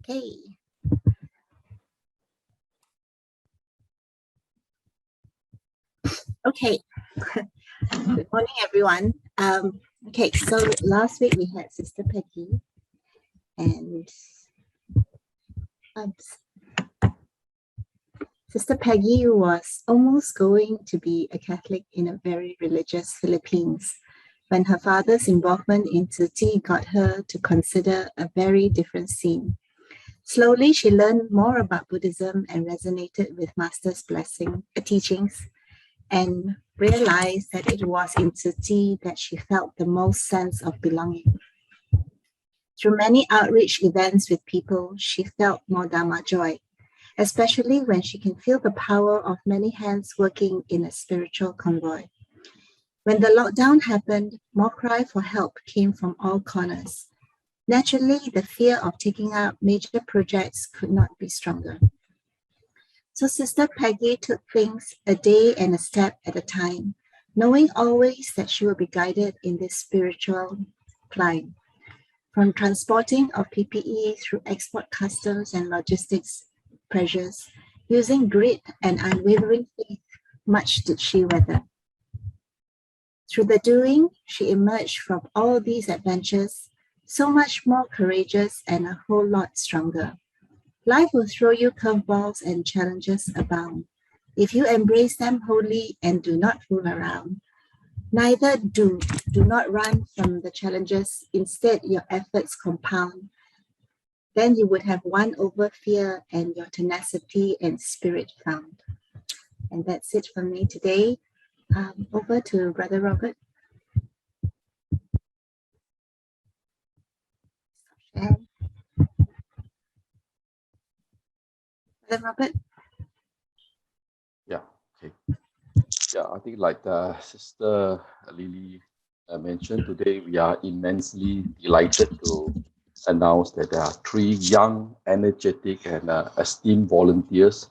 Okay. Okay. Good morning, everyone. Okay, so last week we had Sister Peggy, and Sister Peggy was almost going to be a Catholic in a very religious Philippines when her father's involvement in Tzu Chi got her to consider a very different scene. Slowly, she learned more about Buddhism and resonated with Master's teachings, and realized that it was in Tzu Chi that she felt the most sense of belonging. Through many outreach events with people, she felt more Dharma joy, especially when she can feel the power of many hands working in a spiritual convoy. When the lockdown happened, more cry for help came from all corners. Naturally, the fear of taking up major projects could not be stronger. So Sister Peggy took things a day and a step at a time, knowing always that she will be guided in this spiritual climb. From transporting of PPE through export customs and logistics pressures, using grit and unwavering faith, much did she weather. Through the doing, she emerged from all these adventures so much more courageous and a whole lot stronger. Life will throw you curveballs and challenges abound. If you embrace them wholly and do not fool around, neither do not run from the challenges, instead your efforts compound. Then you would have won over fear and your tenacity and spirit found. And that's it from me today. Over to Brother Robert. Brother Robert? Yeah, okay. Yeah, I think like Sister Lily mentioned today, we are immensely delighted to announce that there are 3 young, energetic, and esteemed volunteers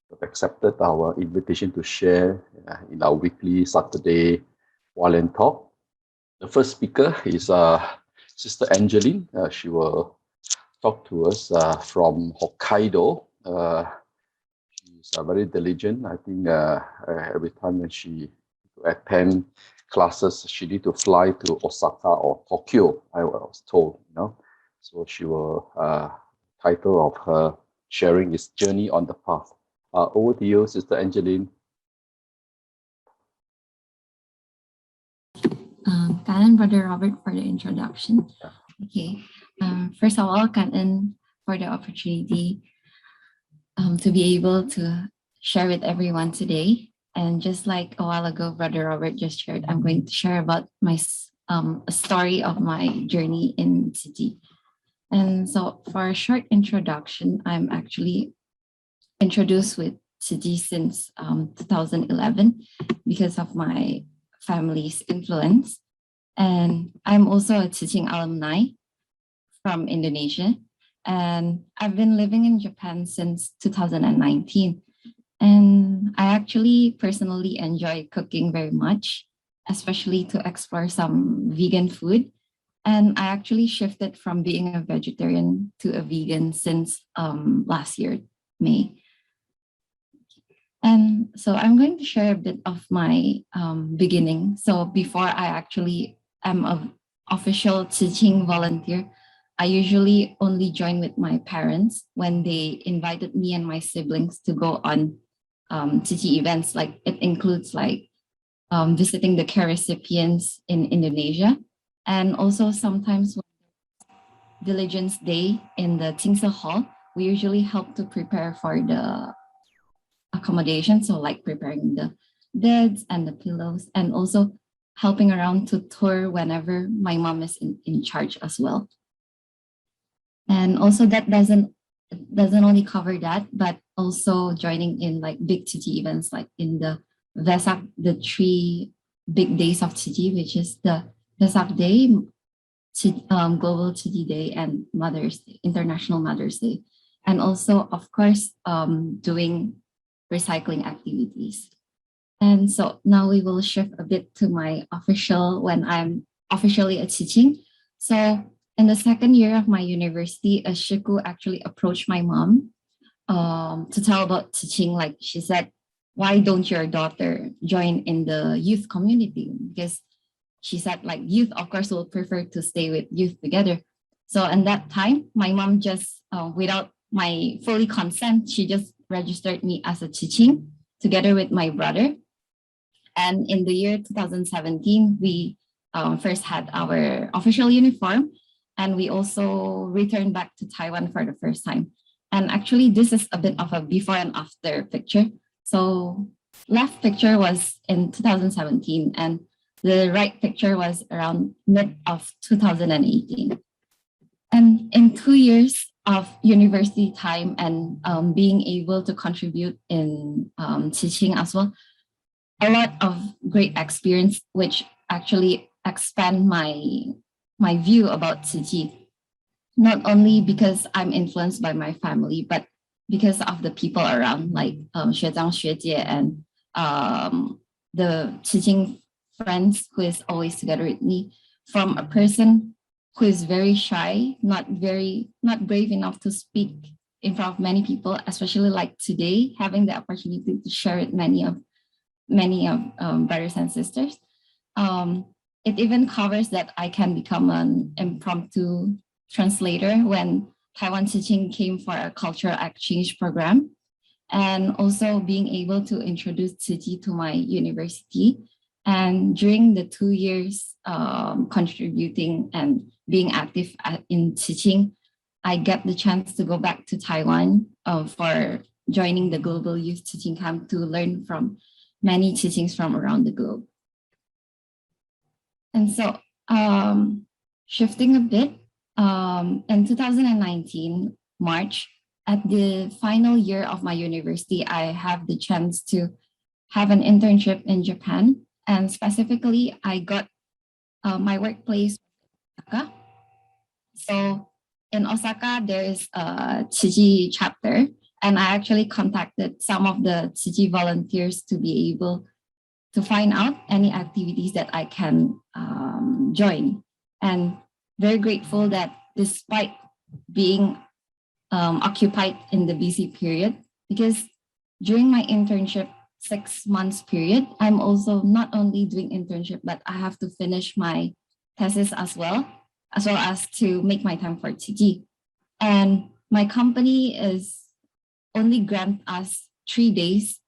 who have accepted our invitation to share in our weekly Saturday Hualien talk. The first speaker is Sister Angeline. She will talk to us from Hokkaido. She's very diligent. I think every time when she attend classes, she need to fly to Osaka or Tokyo, I was told, you know. So she will, title of her sharing is Journey on the Path. Over to you, Sister Angeline. Kanan, Brother Robert, for the introduction. Okay. First of all, Kanan for the opportunity to be able to share with everyone today. And just like a while ago, Brother Robert just shared, I'm going to share about my a story of my journey in Tzu Chi. And so for a short introduction, I'm actually introduced with Tzu Chi since 2011 because of my family's influence. And I'm also a teaching alumni from Indonesia. And I've been living in Japan since 2019. And I actually personally enjoy cooking very much, especially to explore some vegan food. And I actually shifted from being a vegetarian to a vegan since last year, May. And so I'm going to share a bit of my beginning. So before I actually am an official teaching volunteer, I usually only join with my parents when they invited me and my siblings to go on Tzu Chi events. Like it includes like visiting the care recipients in Indonesia, and also sometimes when Diligence Day in the Tingsa Hall, we usually help to prepare for the accommodation. So like preparing the beds and the pillows, and also helping around to tour whenever my mom is in charge as well. And also that doesn't only cover that, but also joining in like big Tzu Chi events like in the Vesak, the 3 big days of Tzu Chi, which is the Vesak Day, Global Tzu Chi Day, and Mother's Day, International Mother's Day. And also, of course, doing recycling activities. And so now we will shift a bit to my official, when I'm officially a teaching. So in the second year of my university, a shiku actually approached my mom to tell about Tzu Chi. Like she said, why don't your daughter join in the youth community? Because she said like youth, of course, will prefer to stay with youth together. So in that time, my mom just, without my fully consent, she just registered me as a Tzu Chi together with my brother. And in the year 2017, we first had our official uniform, and we also returned back to Taiwan for the first time. And actually, this is a bit of a before and after picture. So left picture was in 2017, and the right picture was around mid of 2018. And in 2 years of university time and being able to contribute in teaching as well, a lot of great experience, which actually expand my view about Tzu Chi. Not only because I'm influenced by my family, but because of the people around, like Xuezhang, Xuejie, and the Tzu Chi friends who is always together with me. From a person who is very shy, not brave enough to speak in front of many people, especially like today, having the opportunity to share with many of brothers and sisters. It even covers that I can become an impromptu translator when Taiwan Tzu Chi came for a cultural exchange program, and also being able to introduce Tzu Chi to my university. And during the 2 years contributing and being active in Tzu Chi, I get the chance to go back to Taiwan for joining the Global Youth Tzu Chi Camp to learn from many Tzu Chis from around the globe. And so shifting a bit, in 2019, March, at the final year of my university, I have the chance to have an internship in Japan. And specifically, I got my workplace in Osaka. So in Osaka, there is a Tzu Chi chapter, and I actually contacted some of the Tzu Chi volunteers to be able to find out any activities that I can join. And very grateful that despite being occupied in the busy period, because during my internship 6 months period, I'm also not only doing internship, but I have to finish my thesis as well as to make my time for Tzu Chi. And my company is only grant us 3 days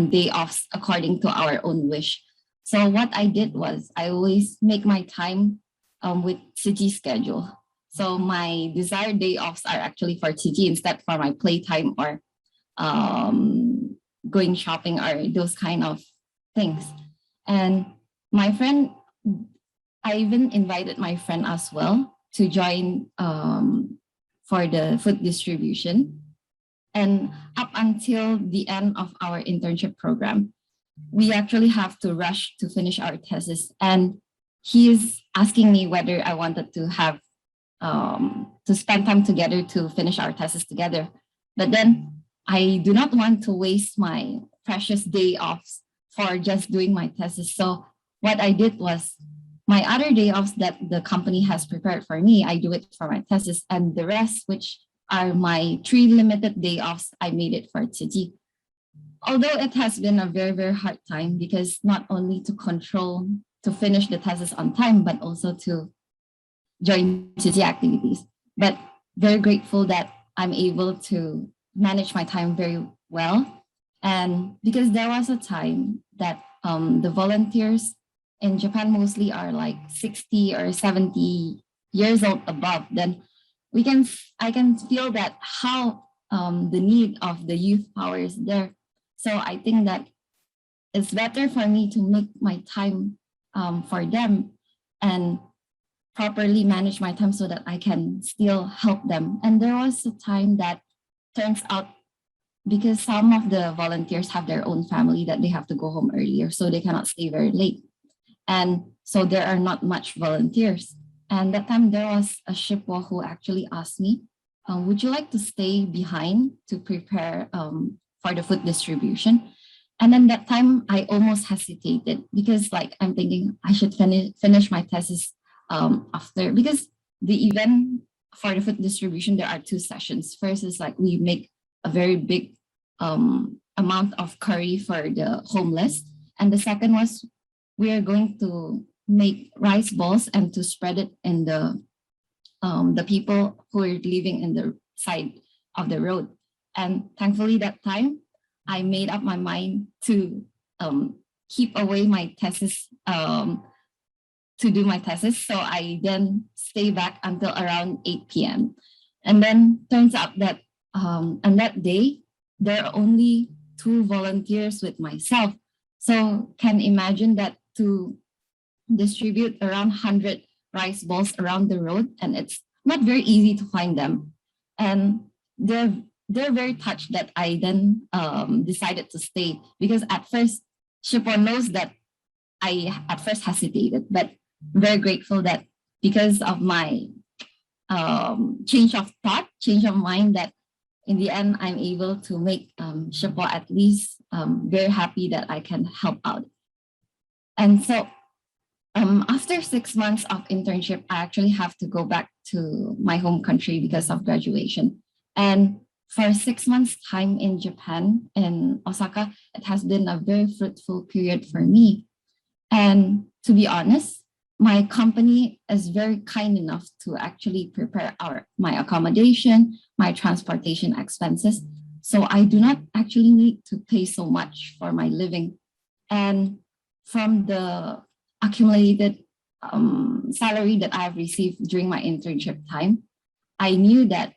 day offs according to our own wish. So what I did was I always make my time with Tzu Chi schedule. So my desired day offs are actually for Tzu Chi instead for my playtime or going shopping or those kind of things. And my friend, I even invited my friend as well to join for the food distribution. And up until the end of our internship program, we actually have to rush to finish our thesis. And he is asking me whether I wanted to have to spend time together to finish our thesis together. But then I do not want to waste my precious day offs for just doing my thesis. So what I did was my other day offs that the company has prepared for me, I do it for my thesis, and the rest, which are my 3 limited day offs, I made it for Tzu Chi. Although it has been a very, very hard time, because not only to finish the thesis on time, but also to join Tzu Chi activities. But very grateful that I'm able to manage my time very well. And because there was a time that the volunteers in Japan mostly are like 60 or 70 years old above, then I can feel that how the need of the youth power is there. So I think that it's better for me to make my time for them and properly manage my time so that I can still help them. And there was a time that turns out, because some of the volunteers have their own family, that they have to go home earlier, so they cannot stay very late. And so there are not much volunteers. And that time there was a shipwa who actually asked me, would you like to stay behind to prepare for the food distribution? And then that time I almost hesitated, because like I'm thinking I should finish my thesis after, because the event for the food distribution, there are 2 sessions. First is like we make a very big amount of curry for the homeless. And the second was we are going to make rice balls and to spread it in the people who are living in the side of the road. And thankfully that time, I made up my mind to keep away my thesis, to do my thesis. So I then stay back until around 8 p.m. And then turns out that on that day, there are only 2 volunteers with myself. So can imagine that to distribute around 100 rice balls around the road, and it's not very easy to find them. And they're very touched that I then decided to stay, because at first, Shippo knows that I at first hesitated, but very grateful that because of my change of thought, change of mind, that in the end, I'm able to make Shippo at least very happy that I can help out. And so after 6 months of internship, I actually have to go back to my home country because of graduation. And for 6 months' time in Japan, in Osaka, it has been a very fruitful period for me. And to be honest, my company is very kind enough to actually prepare my accommodation, my transportation expenses. So I do not actually need to pay so much for my living. And from the accumulated salary that I've received during my internship time, I knew that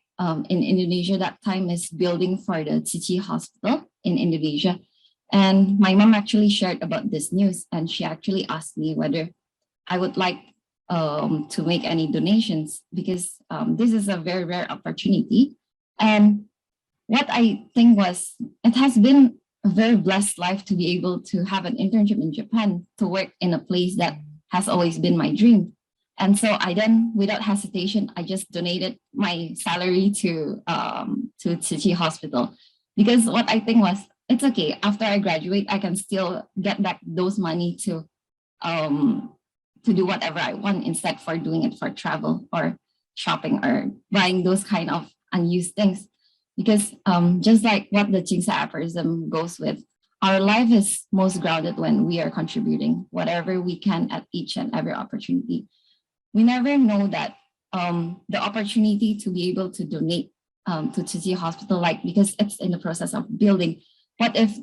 in Indonesia, that time is building for the Tzu Chi hospital in Indonesia. And my mom actually shared about this news, and she actually asked me whether I would like to make any donations, because this is a very rare opportunity. And what I think was, it has been a very blessed life to be able to have an internship in Japan, to work in a place that has always been my dream. And so I then, without hesitation, I just donated my salary to Tzu Chi Hospital, because what I think was, it's okay, after I graduate, I can still get back those money to do whatever I want, instead for doing it for travel or shopping or buying those kind of unused things. Because just like what the Chingsa aphorism goes with, our life is most grounded when we are contributing whatever we can at each and every opportunity. We never know that the opportunity to be able to donate to Tzu Chi Hospital, like, because it's in the process of building. What if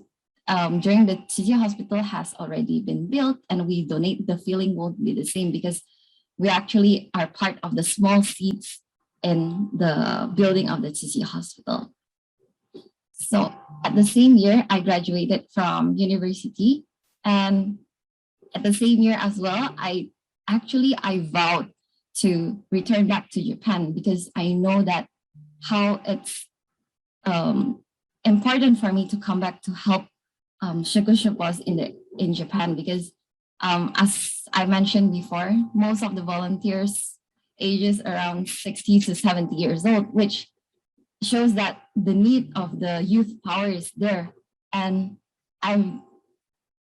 during the Tzu Chi Hospital has already been built and we donate, the feeling won't be the same, because we actually are part of the small seeds in the building of the Tzu Chi Hospital. So at the same year, I graduated from university, and at the same year as well, I vowed to return back to Japan, because I know that how it's important for me to come back to help Shikushipos in Japan, because as I mentioned before, most of the volunteers ages around 60 to 70 years old, which shows that the need of the youth power is there. And I'm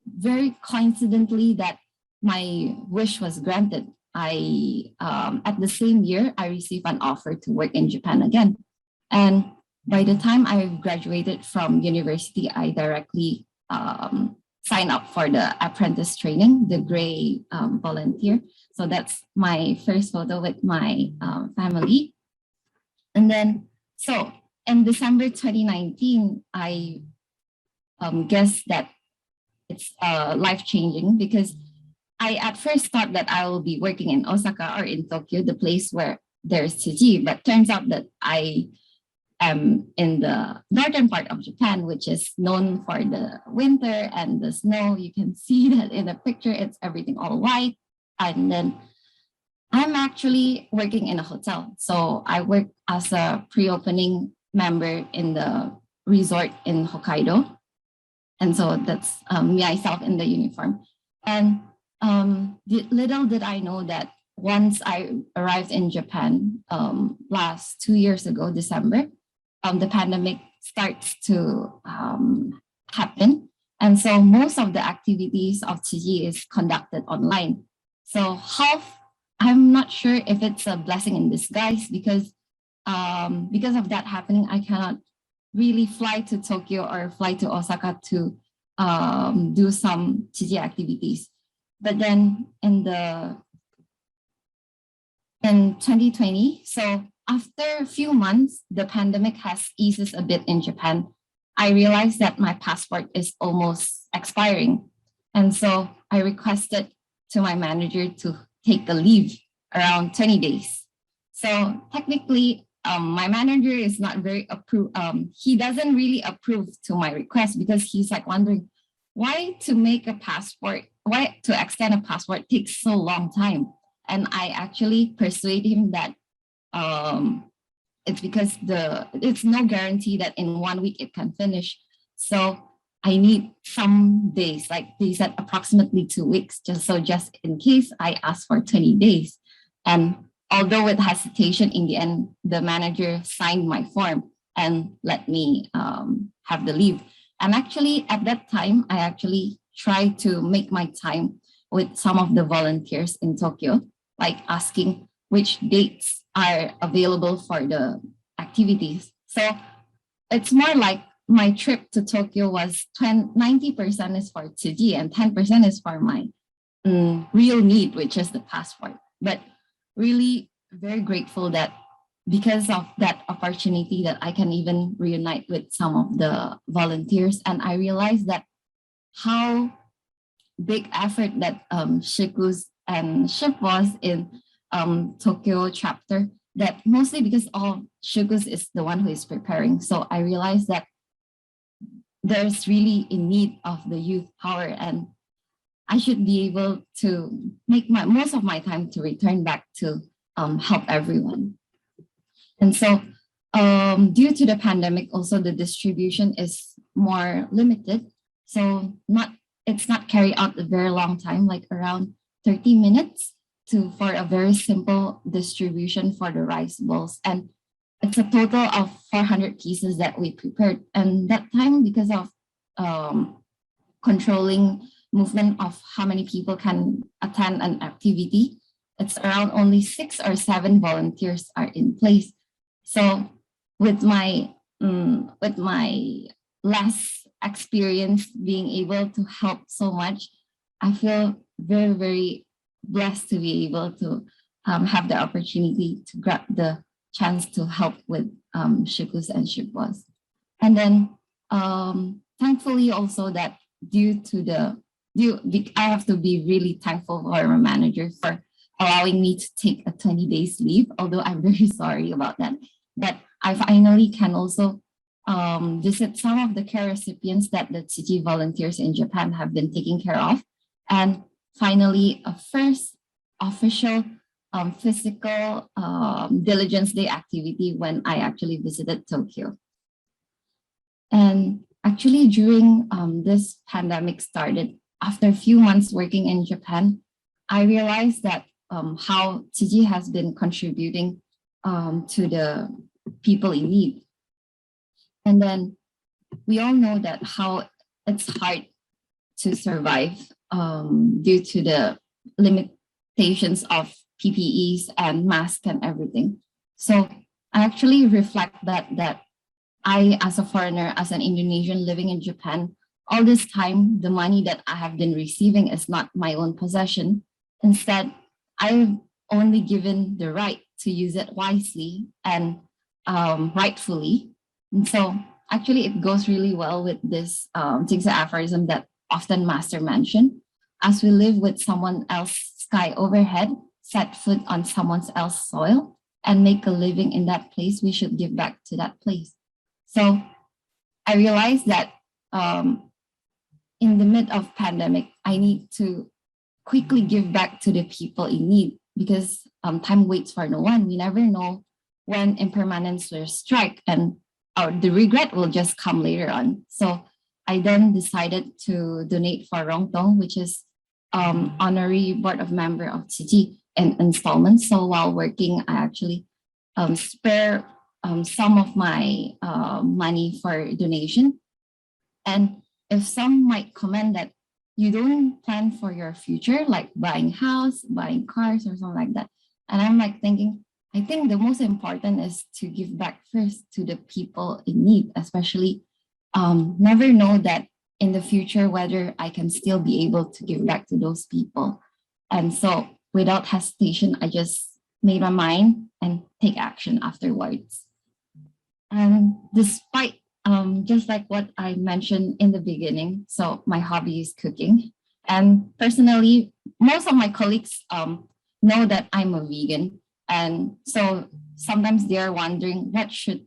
very coincidentally that my wish was granted. At the same year, I received an offer to work in Japan again. And by the time I graduated from university, I directly signed up for the apprentice training, the gray volunteer. So that's my first photo with my family. And then, so in December 2019, I guess that it's life-changing, because I at first thought that I will be working in Osaka or in Tokyo, the place where there's Tzu Chi, but turns out that I am in the northern part of Japan, which is known for the winter and the snow. You can see that in the picture, it's everything all white. And then I'm actually working in a hotel. So I work as a pre-opening member in the resort in Hokkaido. And so that's myself in the uniform. And little did I know that once I arrived in Japan last 2 years ago, December, the pandemic starts to happen. And so most of the activities of Tzu Chi is conducted online. So half I'm not sure if it's a blessing in disguise because of that happening, I cannot really fly to Tokyo or fly to Osaka to do some Tzu Chi activities. But then in 2020, so after a few months, the pandemic has eased a bit in Japan. I realized that my passport is almost expiring. And so I requested to my manager to take a leave around 20 days. So technically, my manager is not very he doesn't really approve to my request because he's like wondering why to extend a passport takes so long time. And I actually persuade him that it's because it's no guarantee that in 1 week it can finish. So I need some days, like they said approximately 2 weeks, just in case I ask for 20 days. And although with hesitation, in the end, the manager signed my form and let me have the leave. And actually at that time, I actually tried to make my time with some of the volunteers in Tokyo, like asking which dates are available for the activities. So it's more like my trip to Tokyo was 90% is for Tzu Chi and 10% is for my real need, which is the passport. But really very grateful that because of that opportunity that I can even reunite with some of the volunteers. And I realized that how big effort that Shiku's and Ship was in Tokyo chapter, that mostly because all Shiku's is the one who is preparing. So I realized that there's really a need of the youth power, and I should be able to make most of my time to return back to help everyone. And so due to the pandemic, also the distribution is more limited. So it's not carried out a very long time, like around 30 minutes for a very simple distribution for the rice bowls. And it's a total of 400 pieces that we prepared. And that time, because of controlling movement of how many people can attend an activity, it's around only 6 or 7 volunteers are in place. So with my last experience being able to help so much, I feel very, very blessed to be able to have the opportunity to grab the chance to help with Shiku's and Shipwas. And then thankfully also that I have to be really thankful for my manager for allowing me to take a 20 days leave, although I'm very sorry about that. But I finally can also visit some of the care recipients that the Tzu Chi volunteers in Japan have been taking care of. And finally, a first official physical diligence day activity when I actually visited Tokyo. And actually during this pandemic started, after a few months working in Japan, I realized that how Tzu Chi has been contributing to the people in need. And then we all know that how it's hard to survive due to the limitations of PPEs and masks and everything. So I actually reflect that I, as a foreigner, as an Indonesian living in Japan, all this time, the money that I have been receiving is not my own possession. Instead, I've only given the right to use it wisely and rightfully. And so actually it goes really well with this Tingsa aphorism that often Master mentioned. As we live with someone else's sky overhead, set foot on someone else's soil, and make a living in that place, we should give back to that place. So I realized that in the mid of pandemic, I need to quickly give back to the people in need because time waits for no one. We never know when impermanence will strike and the regret will just come later on. So I then decided to donate for Rongtong, which is honorary board of member of Tzu Chi in installments. So while working, I actually spare some of my money for donation. And if some might comment that you don't plan for your future, like buying house, buying cars or something like that, And I'm like thinking, I think the most important is to give back first to the people in need, especially never know that in the future whether I can still be able to give back to those people. And so without hesitation, I just made my mind and take action afterwards. And despite just like what I mentioned in the beginning, so my hobby is cooking. And personally, most of my colleagues know that I'm a vegan. And so sometimes they're wondering, what should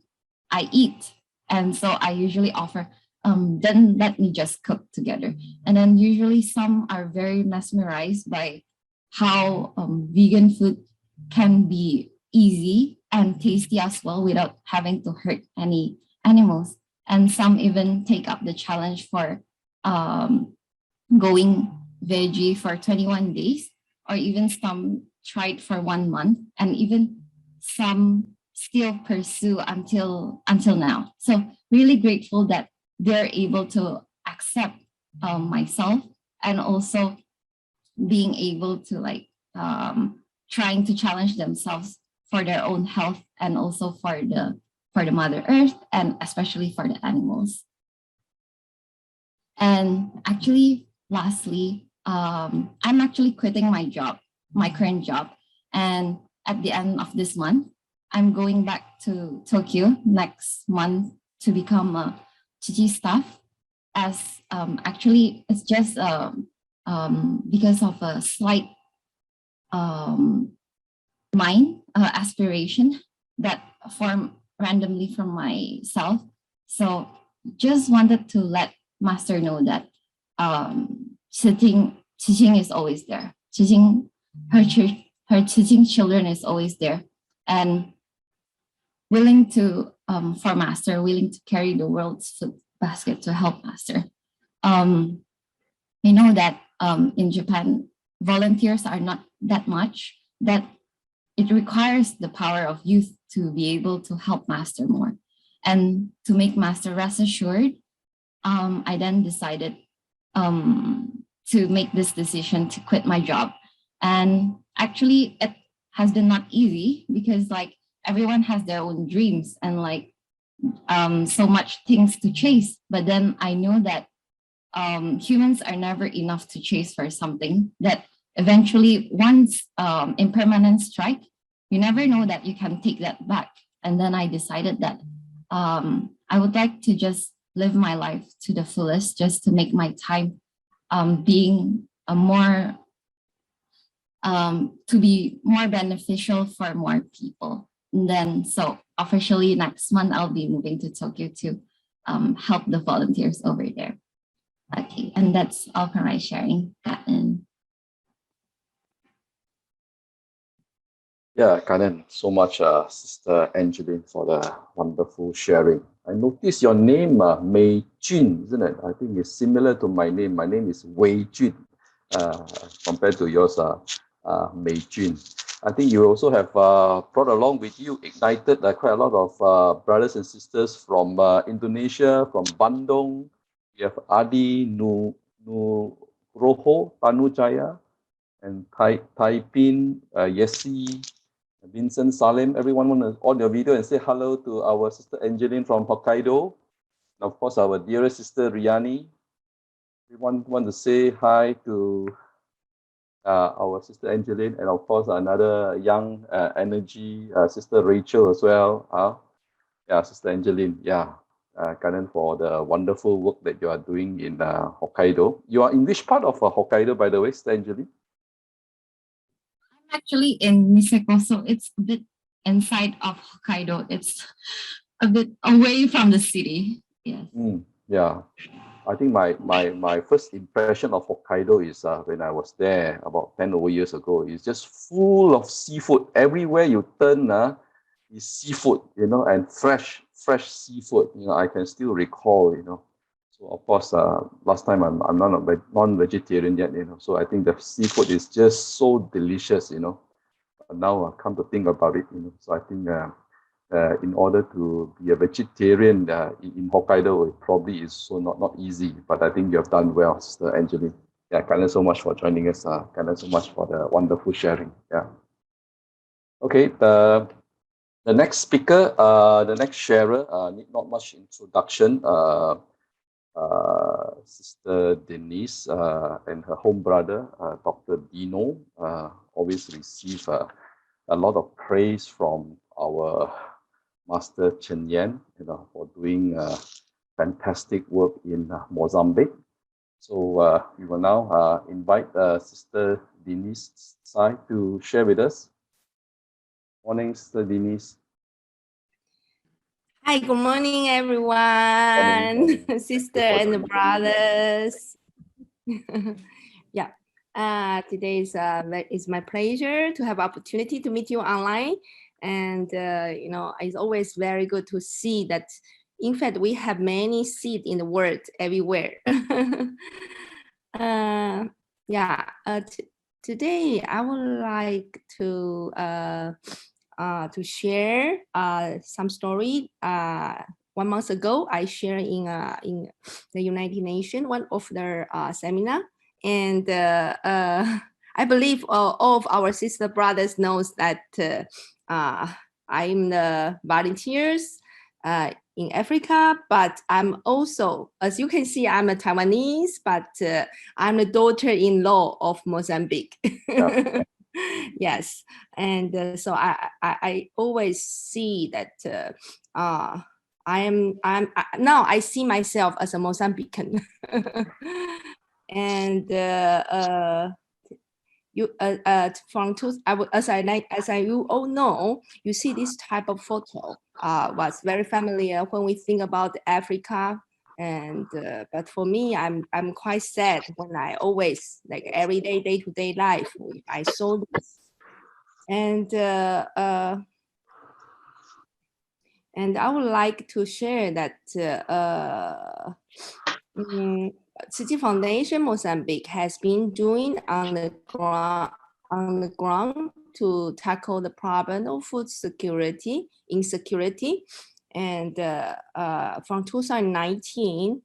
I eat? And so I usually offer, then let me just cook together. And then usually some are very mesmerized by how vegan food can be easy and tasty as well without having to hurt any animals. And some even take up the challenge for going veggie for 21 days, or even some tried for 1 month, and even some still pursue until now. So really grateful that they're able to accept myself, and also being able to like trying to challenge themselves for their own health, and also for the Mother Earth, and especially for the animals. And actually, lastly, I'm actually quitting my current job. And at the end of this month, I'm going back to Tokyo next month to become a Tzu Chi staff. As actually, it's just because of a slight mind aspiration that formed randomly from myself. So just wanted to let Master know that teaching is always there. Her teaching children is always there, and willing to for Master, willing to carry the world's food basket to help Master. I know that in Japan, volunteers are not that much, that it requires the power of youth to be able to help Master more. And to make Master rest assured, I then decided to make this decision to quit my job. And actually, it has been not easy, because like everyone has their own dreams and like so much things to chase. But then I know that humans are never enough to chase for something, that eventually once impermanence strike, you never know that you can take that back. And then I decided that I would like to just live my life to the fullest, just to make my time being a more to be more beneficial for more people. And then so officially next month I'll be moving to Tokyo to help the volunteers over there. Okay, and that's all for my sharing. Yeah, Kanan, so much, Sister Angeline, for the wonderful sharing. I noticed your name, Mei Jun, isn't it? I think it's similar to my name. My name is Wei Jun, compared to yours, Mei Jun. I think you also have brought along with you, ignited quite a lot of brothers and sisters from Indonesia, from Bandung. You have Adi Nuroho Tanujaya, and Taipin, Yesi, Vincent Salim. Everyone want to on your video and say hello to our Sister Angeline from Hokkaido. And of course, our dearest Sister Riani. We want to say hi to our Sister Angeline, and of course another young energy Sister Rachel as well. Yeah, Sister Angeline. Yeah, Kanan, for the wonderful work that you are doing in Hokkaido. You are in which part of Hokkaido, by the way, Sister Angeline? I'm actually in Niseko, so it's a bit inside of Hokkaido. It's a bit away from the city. Yes. Yeah. I think my first impression of Hokkaido is when I was there about 10 over years ago. It's just full of seafood. Everywhere you turn is seafood, and fresh seafood. I can still recall, So of course, last time I'm not a non-vegetarian yet, So I think the seafood is just so delicious, But now I come to think about it, So I think in order to be a vegetarian in Hokkaido, it probably is so not easy. But I think you have done well, Sister Angeline. Yeah, thank you so much for joining us. Thank you so much for the wonderful sharing. Yeah. Okay, the next speaker, the next sharer, need not much introduction. Sister Denise and her home brother, Dr. Dino, always receive a lot of praise from our Master Cheng, for doing fantastic work in Mozambique. So we will now invite Sister Denise Tsai to share with us. Morning, Sister Denise. Hi, good morning, everyone, Morning. sister and brothers. Yeah, today is my pleasure to have opportunity to meet you online, and it's always very good to see that. In fact, we have many seeds in the world everywhere. Today I would like to share some story. 1 month ago, I shared in the United Nations, one of their seminar, and I believe all of our sister brothers knows that I'm the volunteers in Africa, but I'm also, as you can see, I'm a Taiwanese, but I'm the daughter-in-law of Mozambique. Yeah. Yes, and so I always see that now I see myself as a Mozambican, and as you all know, you see this type of photo was very familiar when we think about Africa. And but for me, I'm quite sad when I always, like, every day-to-day life, I saw this. And I would like to share that Tzu Chi Foundation Mozambique has been doing on the ground to tackle the problem of food security, insecurity, and from 2019.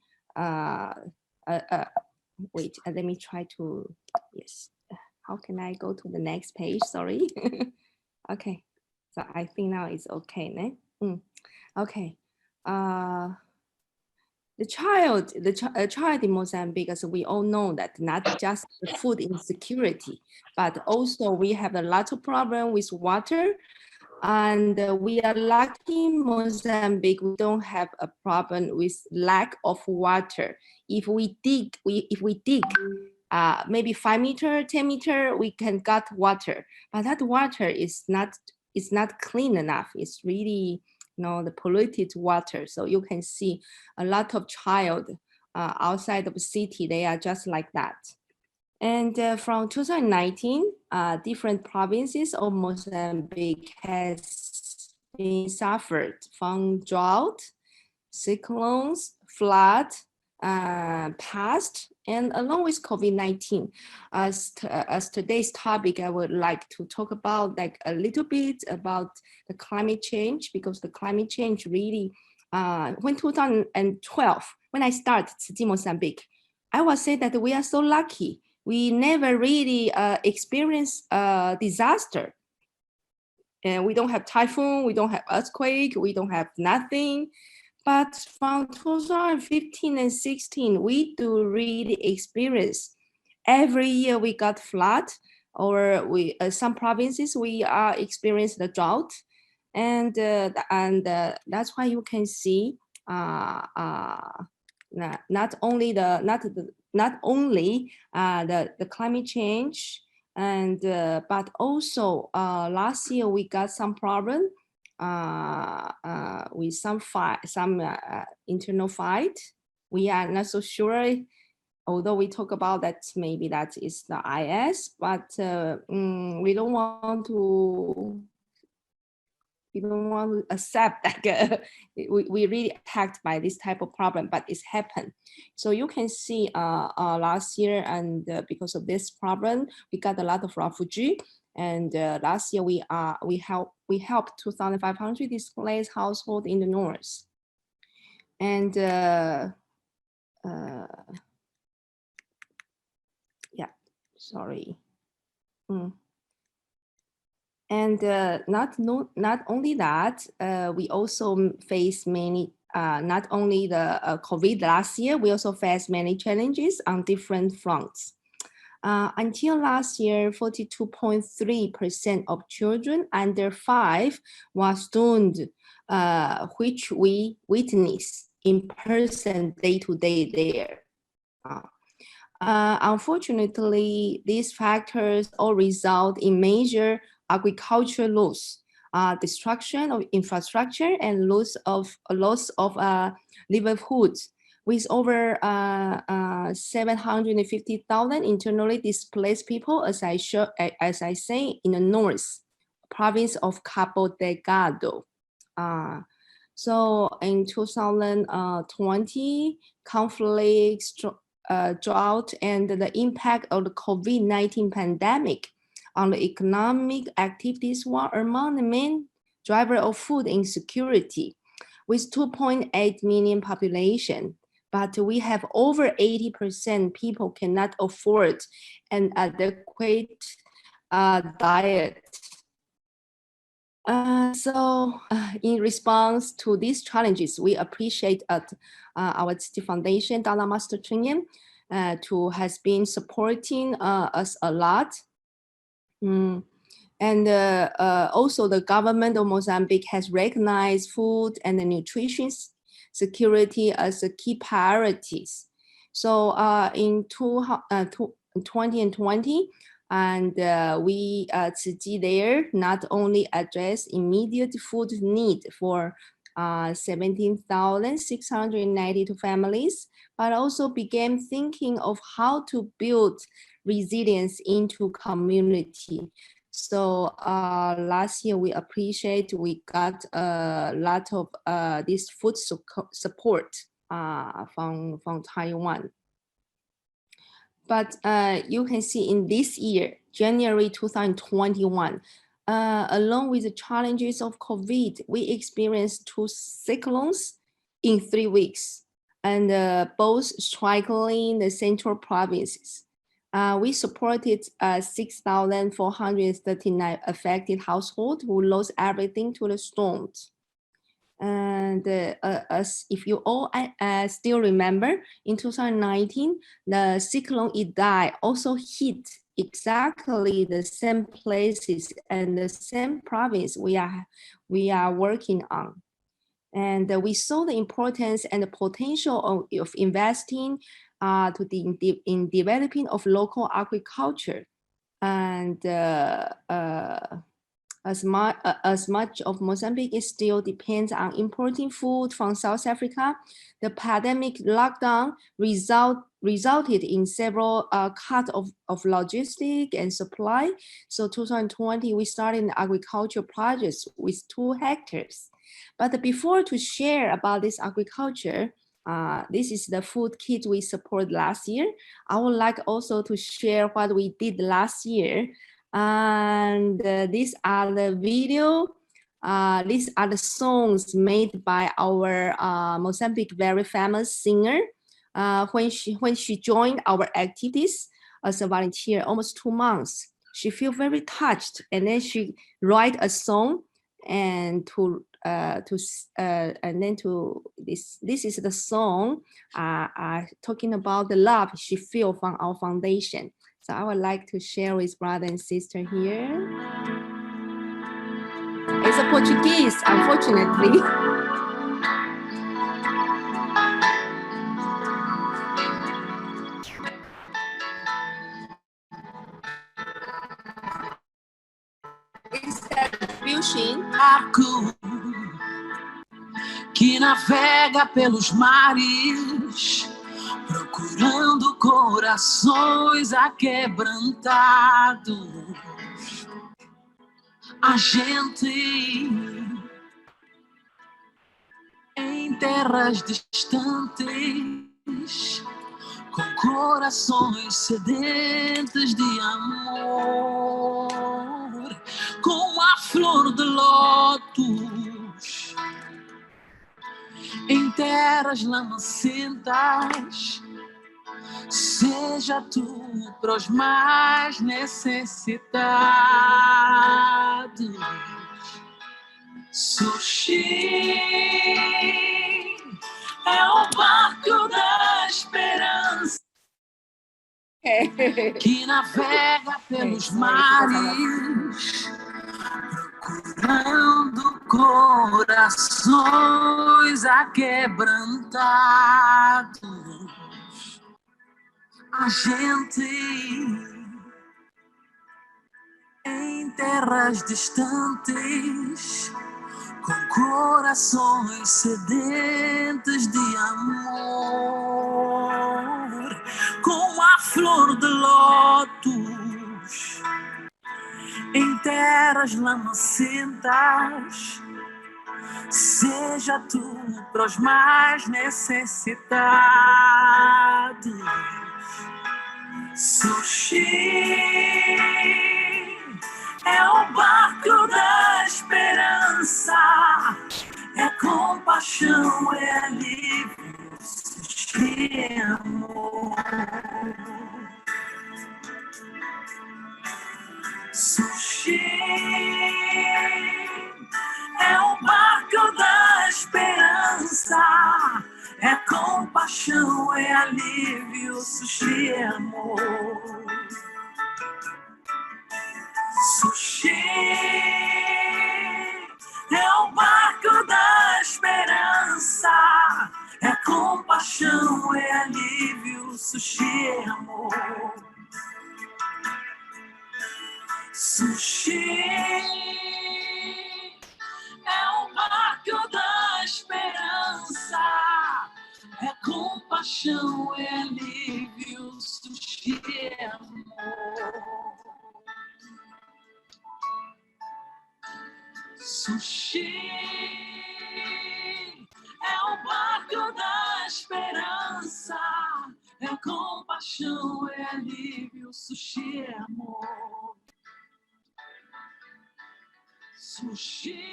Wait, let me try to. Yes, how can I go to the next page? Sorry. Okay, so I think now it's okay, ne? Okay. The child in Mozambique, as we all know, that not just the food insecurity, but also we have a lot of problem with water. And we are lucky in Mozambique, we don't have a problem with lack of water. If we dig, maybe 5 meter, 10 meter, we can get water. But that water is not clean enough. It's really, the polluted water. So you can see a lot of child outside of the city, they are just like that. And from 2019, different provinces of Mozambique has been suffered from drought, cyclones, flood, past, and along with COVID-19. As today's topic, I would like to talk about a little bit about the climate change, because the climate change really, when 2012, when I started Tzu Chi Mozambique, I would say that we are so lucky. We never really experienced a disaster. And we don't have typhoon, we don't have earthquake, we don't have nothing. But from 2015 and 16, we do really experience. Every year we got flood, or some provinces we experience the drought, and that's why you can see not only the climate change, and but also last year we got some problem with some internal fight. We are not so sure, although we talk about that maybe that is the IS, but we don't want to accept that we really attacked by this type of problem, but it's happened. So you can see last year, and because of this problem, we got a lot of refugee. And last year we helped 2,500 displaced households in the north. And yeah, sorry. And not only that, we also face many, not only the COVID last year, we also faced many challenges on different fronts. Until last year, 42.3% of children under 5 were stoned, which we witness in person day-to-day there. Unfortunately, these factors all result in major agricultural loss, destruction of infrastructure, and loss of livelihoods, with over 750,000 internally displaced people, as I say, in the north province of Cabo Delgado. So in 2020, conflicts, drought, and the impact of the COVID-19 pandemic on the economic activities were among the main driver of food insecurity, with 2.8 million population. But we have over 80% people cannot afford an adequate diet. So in response to these challenges, we appreciate our Tzu Chi Foundation, Dalai Master Cheng, who has been supporting us a lot. And also the government of Mozambique has recognized food and nutrition security as a key priorities. So in 2020, and we Tzu Chi there not only address immediate food need for 17,692 families, but also began thinking of how to build resilience into community. So last year we got a lot of this food support from Taiwan. But you can see in this year, January 2021, along with the challenges of COVID, we experienced 2 cyclones in 3 weeks, and both striking the central provinces. We supported 6,439 affected households who lost everything to the storms. And as if you all still remember, in 2019, the cyclone Idai also hit exactly the same places and the same province we are working on. And we saw the importance and the potential of investing in developing of local agriculture. And as much of Mozambique still depends on importing food from South Africa, the pandemic lockdown resulted in several cuts of logistics and supply. So 2020, we started an agriculture project with 2 hectares. But before to share about this agriculture, this is the food kit we supported last year. I would like also to share what we did last year. And these are the video, these are the songs made by our Mozambique very famous singer. When she joined our activities as a volunteer, almost 2 months, she feel very touched, and then she write a song, and this is the song talking about the love she feel from our foundation. So I would like to share with brother and sister here. It's a Portuguese, unfortunately. It's a contribution. Que navega pelos mares, procurando corações aquebrantados. A gente em terras distantes, com corações sedentos de amor, com a flor de lótus. Em terras lamacentas, seja tu pros mais necessitados. Sushi é o barco da esperança que navega pelos mares, procurando corações aquebrantados. A gente em terras distantes, com corações sedentos de amor, com a flor do lótus, em terras lamacentas, seja tu pros mais necessitados. Sushi é o barco da esperança, é compaixão, é alívio, sushi é amor. Sushi é o barco da esperança, é compaixão, é alívio, sushi é amor. Sushi é o barco da esperança, é compaixão, é alívio, sushi é amor. Sushi é o barco da esperança, é compaixão, é alívio, sushi é amor. Sushi é o barco da esperança, é compaixão, é alívio, sushi é amor. Sushi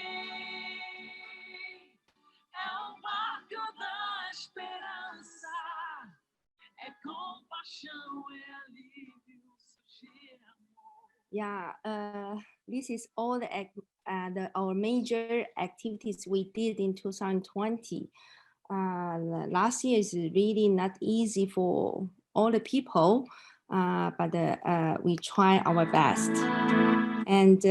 é o barco da esperança, é compaixão, é alívio, sushi é amor. Yeah, this is all our major activities we did in 2020. Last year is really not easy for all the people, but we try our best. And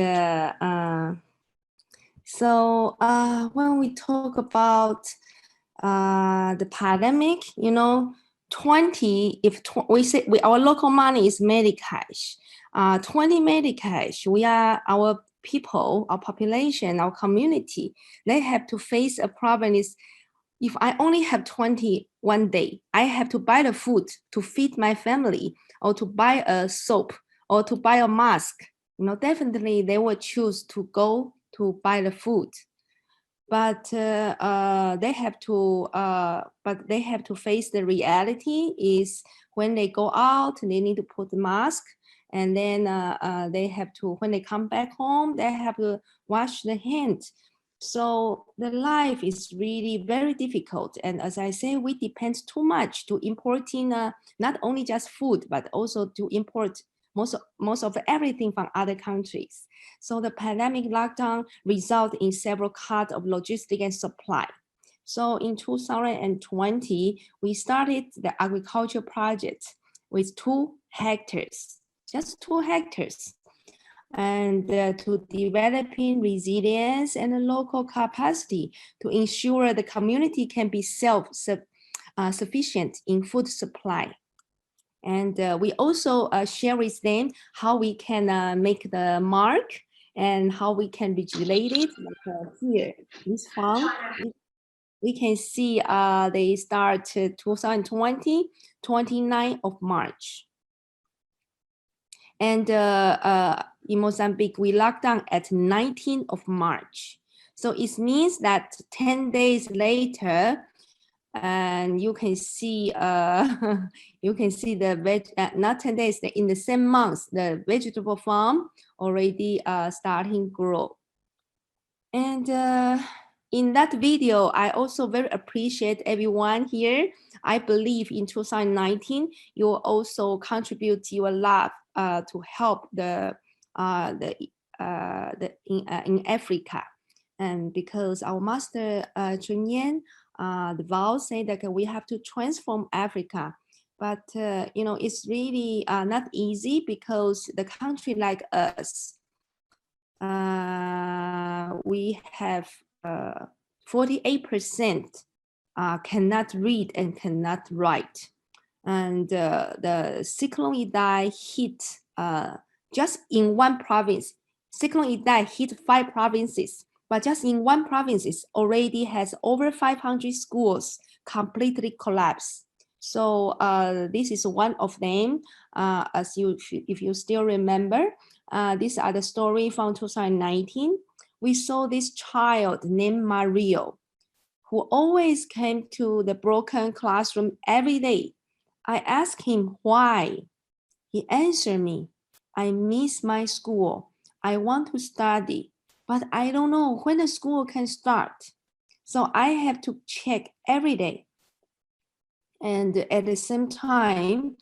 so when we talk about the pandemic, you know, 20, we say our local money is Medicash, 20 Medicash, we are our people, our population, our community, they have to face a problem is, if I only have 20 one day, I have to buy the food to feed my family, or to buy a soap, or to buy a mask. You know, definitely they will choose to go to buy the food. But they have to face the reality is when they go out, they need to put the mask, and then they have to, when they come back home, they have to wash the hands. So the life is really very difficult. And as I say, we depend too much to importing not only just food, but also to import most of everything from other countries. So the pandemic lockdown result in several cuts of logistics and supply. So in 2020, we started the agriculture project with 2 hectares, just 2 hectares. And to developing resilience and local capacity to ensure the community can be self-sufficient in food supply. And we also share with them how we can make the mark and how we can vigilate it. Like here, this farm, we can see they start 2020, 29th of March. And in Mozambique, we locked down at 19th of March. So it means that 10 days later, and you can see the not 10 days, in the same month, the vegetable farm already starting grow. And in that video, I also very appreciate everyone here I believe in 2019, you will also contribute your love to help in Africa. And because our master Cheng, the vow say that we have to transform Africa. But, you know, it's really not easy because the country like us, we have 48% cannot read and cannot write. And the Cyclone Idai hit just in one province. Cyclone Idai hit 5 provinces, but just in one province it already has over 500 schools completely collapsed. So this is one of them. If you still remember, these are the story from 2019. We saw this child named Mario, who always came to the broken classroom every day. I asked him why. He answered me, I miss my school. I want to study, but I don't know when the school can start. So I have to check every day. And at the same time,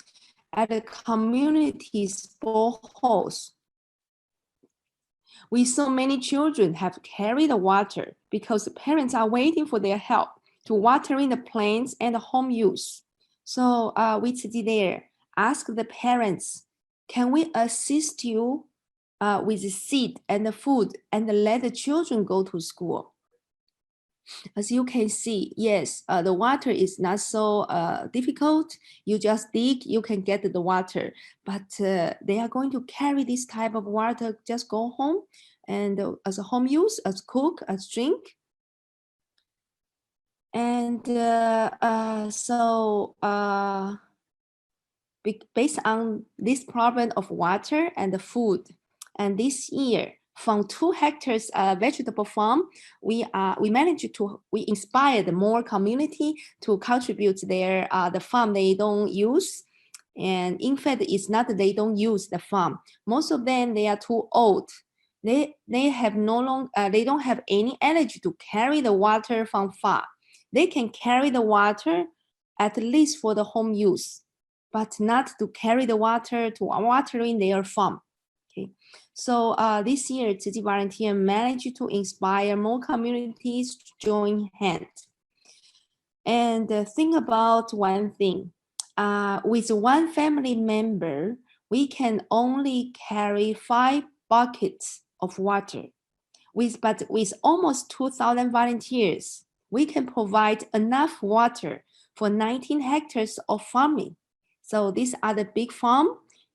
at the community's boreholes, we saw many children have to carry the water because the parents are waiting for their help to watering the plants and the home use. So we Tzu there asked the parents, can we assist you with the seed and the food and let the children go to school? As you can see, yes, the water is not so difficult. You just dig, you can get the water. But they are going to carry this type of water, just go home and as a home use, as cook, as drink. And based on this problem of water and the food, and this year, from 2 hectares vegetable farm, we inspired more community to contribute their the farm they don't use. And in fact, it's not that they don't use the farm. Most of them, they are too old. They have they don't have any energy to carry the water from far. They can carry the water at least for the home use, but not to carry the water to watering their farm. Okay, so this year, Tzu Chi volunteer managed to inspire more communities to join hands. And think about one thing. With one family member, we can only carry 5 buckets of water. But with almost 2,000 volunteers, we can provide enough water for 19 hectares of farming. So these are the big farm,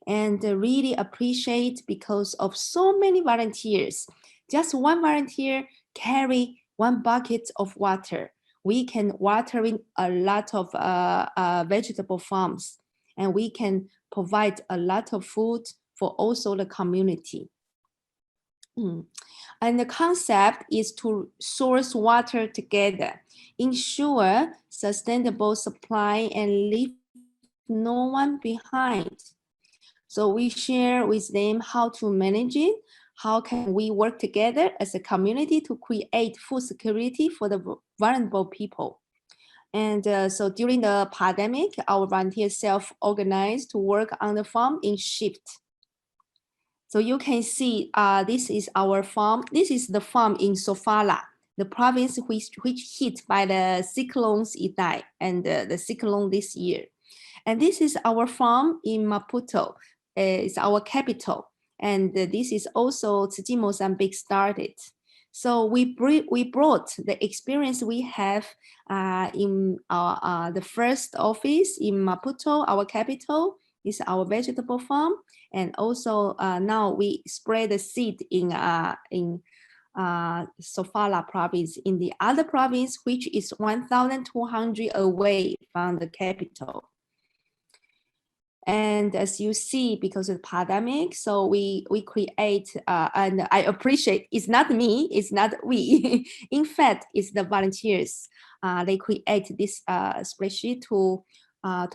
and really appreciate because of so many volunteers. Just one volunteer carry 1 bucket of water. We can watering a lot of vegetable farms, and we can provide a lot of food for also the community. And the concept is to source water together, ensure sustainable supply, and leave no one behind. So we share with them how to manage it. How can we work together as a community to create food security for the vulnerable people? And so during the pandemic, our volunteers self-organized to work on the farm in shift. So you can see this is our farm. This is the farm in Sofala, the province which hit by the cyclones Idai and the cyclone this year. And this is our farm in Maputo. It's our capital. And this is also Tzu Chi Mozambique started. So we brought the experience we have in the first office in Maputo, our capital. This is our vegetable farm. And also now we spread the seed in Sofala province, in the other province, which is 1,200 away from the capital. And as you see, because of the pandemic, so we create, and I appreciate, it's not me, it's not we. In fact, it's the volunteers. They create this spreadsheet to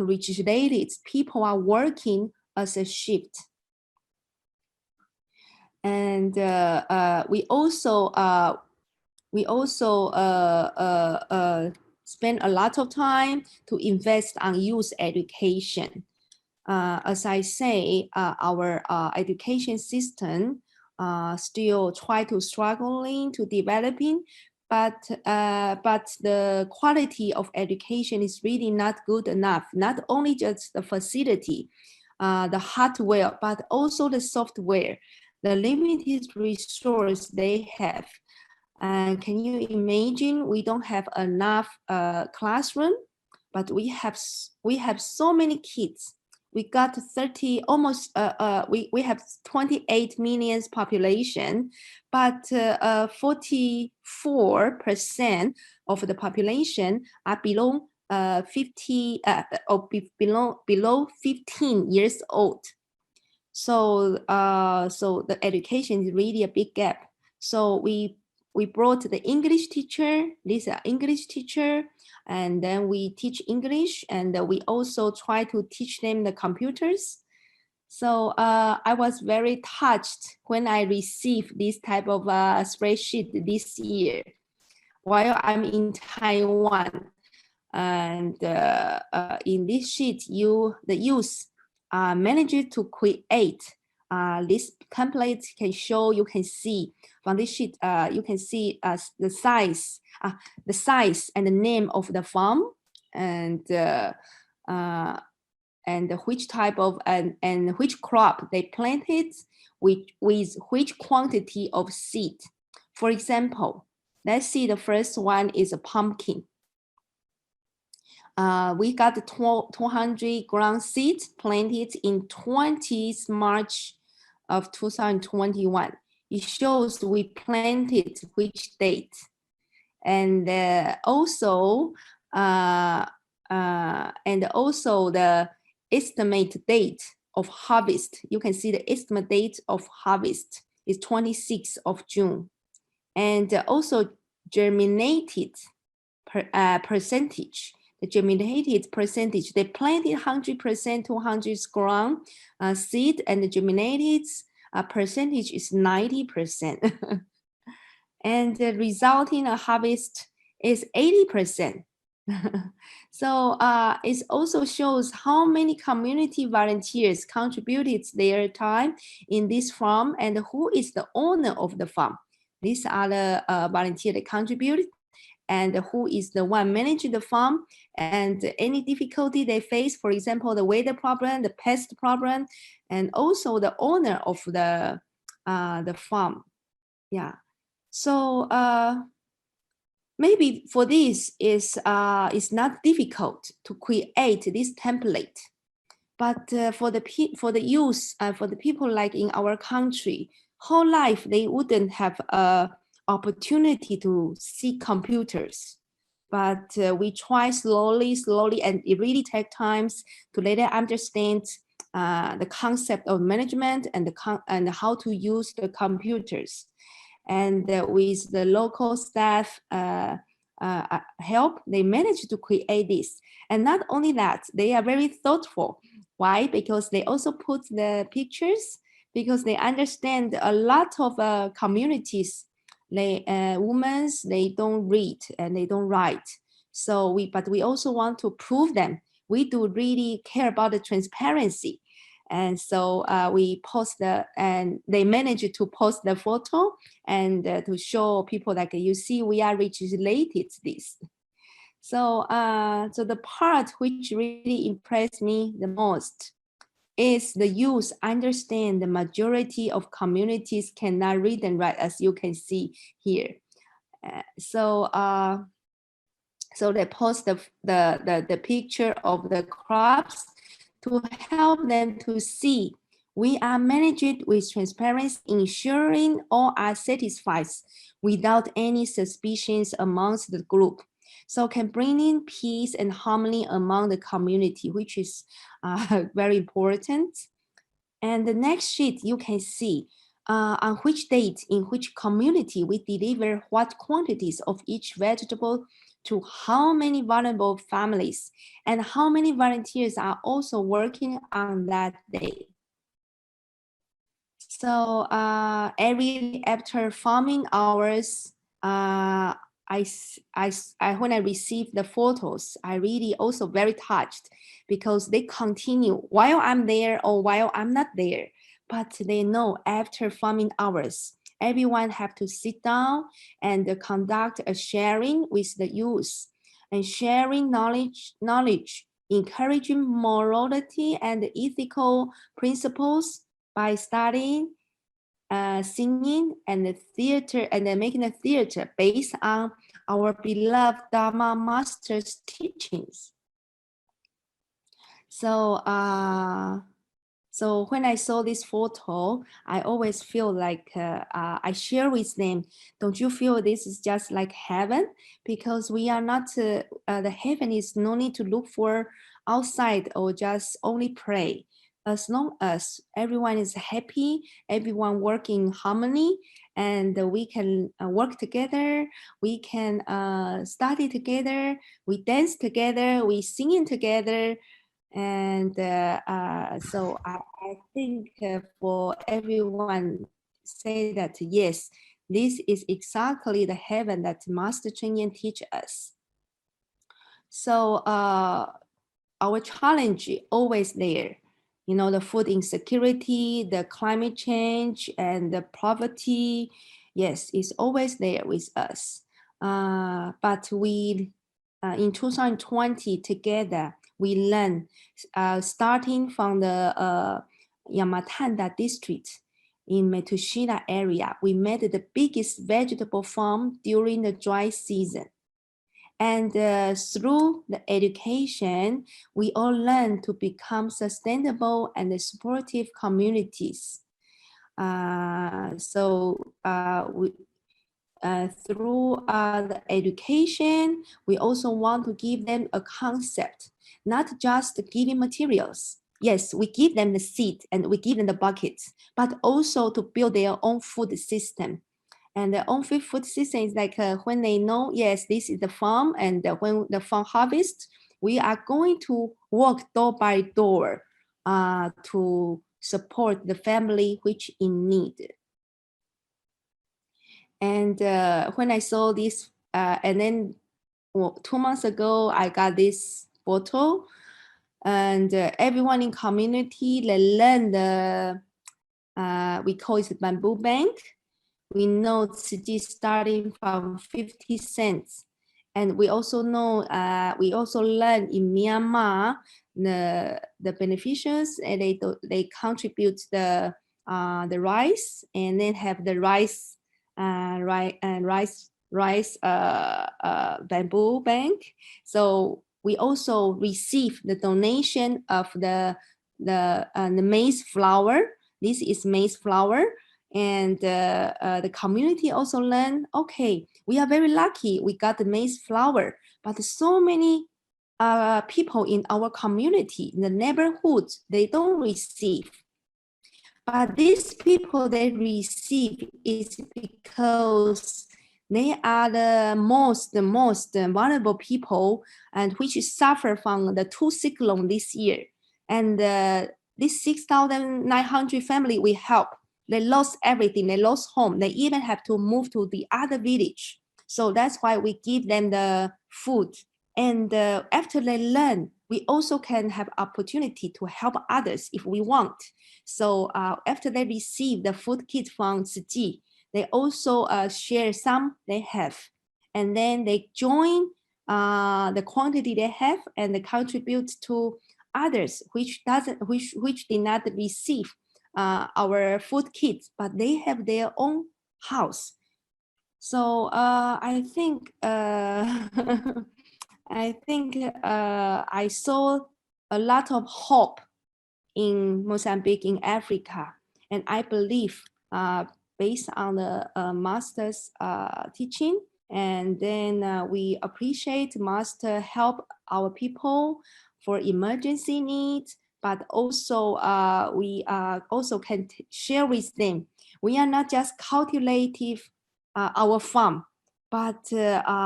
register it. People are working as a shift. And we also spend a lot of time to invest on youth education. As I say, our education system still try to struggling to developing, but the quality of education is really not good enough. Not only just the facility, the hardware, but also the software, the limited resource they have. And can you imagine, we don't have enough classroom, but we have so many kids. We got 30, almost, we have 28 million population, but 44% of the population are below 15 years old. So so the education is really a big gap. So we brought the English teacher, these are English teacher, and then we teach English, and we also try to teach them the computers. So I was very touched when I received this type of spreadsheet this year while I'm in Taiwan. And in this sheet, the youth managed to create this template. Can show, you can see from this sheet, you can see the size and the name of the farm, and which type of and which crop they planted with which quantity of seed. For example, let's see, the first one is a pumpkin. We got the 200 gram seeds planted in 20th March of 2021. It shows we planted which date. And also the estimate date of harvest. You can see the estimate date of harvest is 26th of June. And also germinated percentage. The germinated percentage, they planted 100%, 200 gram seed, and the germinated percentage is 90%. And the resulting harvest is 80%. So it also shows how many community volunteers contributed their time in this farm and who is the owner of the farm. These are the volunteers that contributed, and who is the one managing the farm, and any difficulty they face, for example, the weather problem, the pest problem, and also the owner of the farm. Yeah. So maybe for this is not difficult to create this template, but for the youth, for the people like in our country, whole life they wouldn't have opportunity to see computers, but we try slowly, and it really takes time to let them understand the concept of management and how to use the computers. And with the local staff help, they managed to create this. And not only that, they are very thoughtful. Why? Because they also put the pictures, because they understand a lot of communities, women, they don't read and they don't write. So but we also want to prove them. We do really care about the transparency. And so we post and they managed to post the photo and to show people, like, you see, we are related this. So, so the part which really impressed me the most is the youth understand the majority of communities cannot read and write, as you can see here. So they post the picture of the crops to help them to see we are managed with transparency, ensuring all are satisfied without any suspicions amongst the group. So can bring in peace and harmony among the community, which is very important. And the next sheet, you can see on which date, in which community we deliver what quantities of each vegetable to how many vulnerable families, and how many volunteers are also working on that day. So every after farming hours, when I received the photos, I really also very touched because they continue while I'm there or while I'm not there. But they know after farming hours, everyone have to sit down and conduct a sharing with the youth and sharing knowledge, encouraging morality and ethical principles by studying, singing and the theater, and then making a theater based on our beloved Dharma master's teachings. So, so when I saw this photo, I always feel like I share with them, don't you feel this is just like heaven? Because we are not, the heaven is no need to look for outside or just only pray. As long as everyone is happy, everyone work in harmony, and we can work together, we can study together, we dance together, we singing together. And so I think for everyone say that, yes, this is exactly the heaven that Master Cheng teach us. So our challenge always there, you know, the food insecurity, the climate change, and the poverty, yes, it's always there with us. But we, in 2020 together, we learn, starting from the Yamatanda district in Metushina area, we made the biggest vegetable farm during the dry season. And through the education, we all learn to become sustainable and supportive communities. Through the education, we also want to give them a concept, not just giving materials. Yes, we give them the seed and we give them the buckets, but also to build their own food system. And their own food system is like when they know, yes, this is the farm, and when the farm harvest, we are going to walk door by door to support the family which in need. And when I saw this, and then 2 months ago, I got this photo, and everyone in community, they learn the, we call it bamboo bank. We know Tzu Chi starting from 50 cents. And we also know, we also learn in Myanmar, the beneficiaries, and they contribute the rice, and then have the rice bamboo bank. So we also receive the donation of the maize flour. This is maize flour. And the community also learn, okay, we are very lucky we got the maize flour, but so many people in our community, in the neighborhood, they don't receive. But these people they receive is because they are the most vulnerable people, and which suffer from the 2 cyclones this year. And this 6,900 family we help, they lost everything, they lost home, they even have to move to the other village. So that's why we give them the food. And after they learn, we also can have opportunity to help others if we want. So after they receive the food kit from Tzu Chi, they also share some they have. And then they join the quantity they have, and they contribute to others which did not receive our food kits, but they have their own house. So I think I saw a lot of hope in Mozambique, in Africa, and I believe based on the master's teaching, and then we appreciate master help our people for emergency needs, but also we also can share with them. We are not just cultivating our farm, but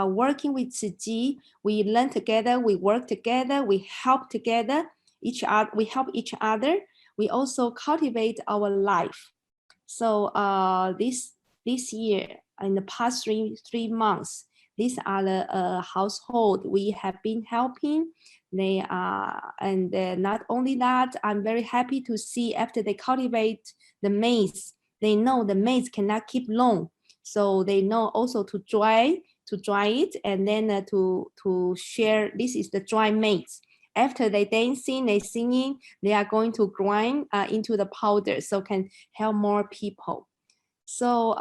working with Tzu Chi, we learn together, we work together, we help together, we help each other. We also cultivate our life. So this year, in the past three months, These are the household we have been helping. They are, and not only that, I'm very happy to see after they cultivate the maize, they know the maize cannot keep long, so they know also to dry it, and then to share. This is the dry maize. After they dancing, they singing, they are going to grind into the powder, so can help more people. So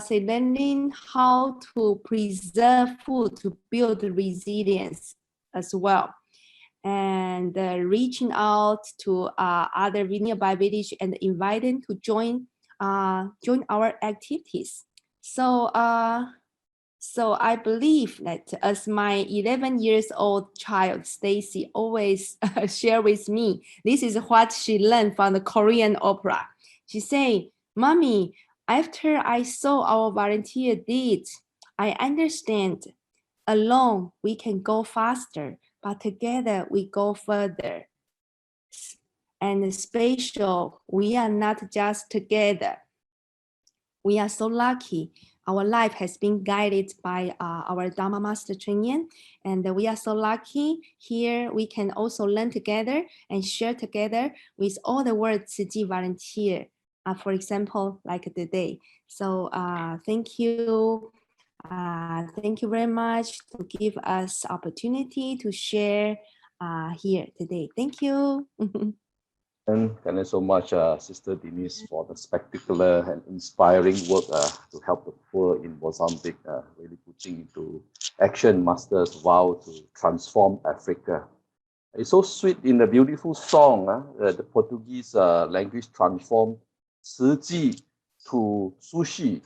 say learning how to preserve food to build resilience as well, and reaching out to other nearby village and invite them to join our activities. So so I believe that as my 11 years old child, Stacy, always share with me, this is what she learned from the Korean opera. She say, "Mommy, after I saw our volunteer did, I understand alone we can go faster, but together we go further. And spatial, we are not just together. We are so lucky. Our life has been guided by our Dharma Master Cheng, and we are so lucky here we can also learn together and share together with all the world Tzu Chi volunteer, for example, like today. So thank you. Thank you very much to give us opportunity to share here today. Thank you. And thank you so much, Sister Denise, for the spectacular and inspiring work to help the poor in Mozambique, really putting into action Master's vow to transform Africa. It's so sweet in the beautiful song, the Portuguese language transformed Tzu Chi to sushi.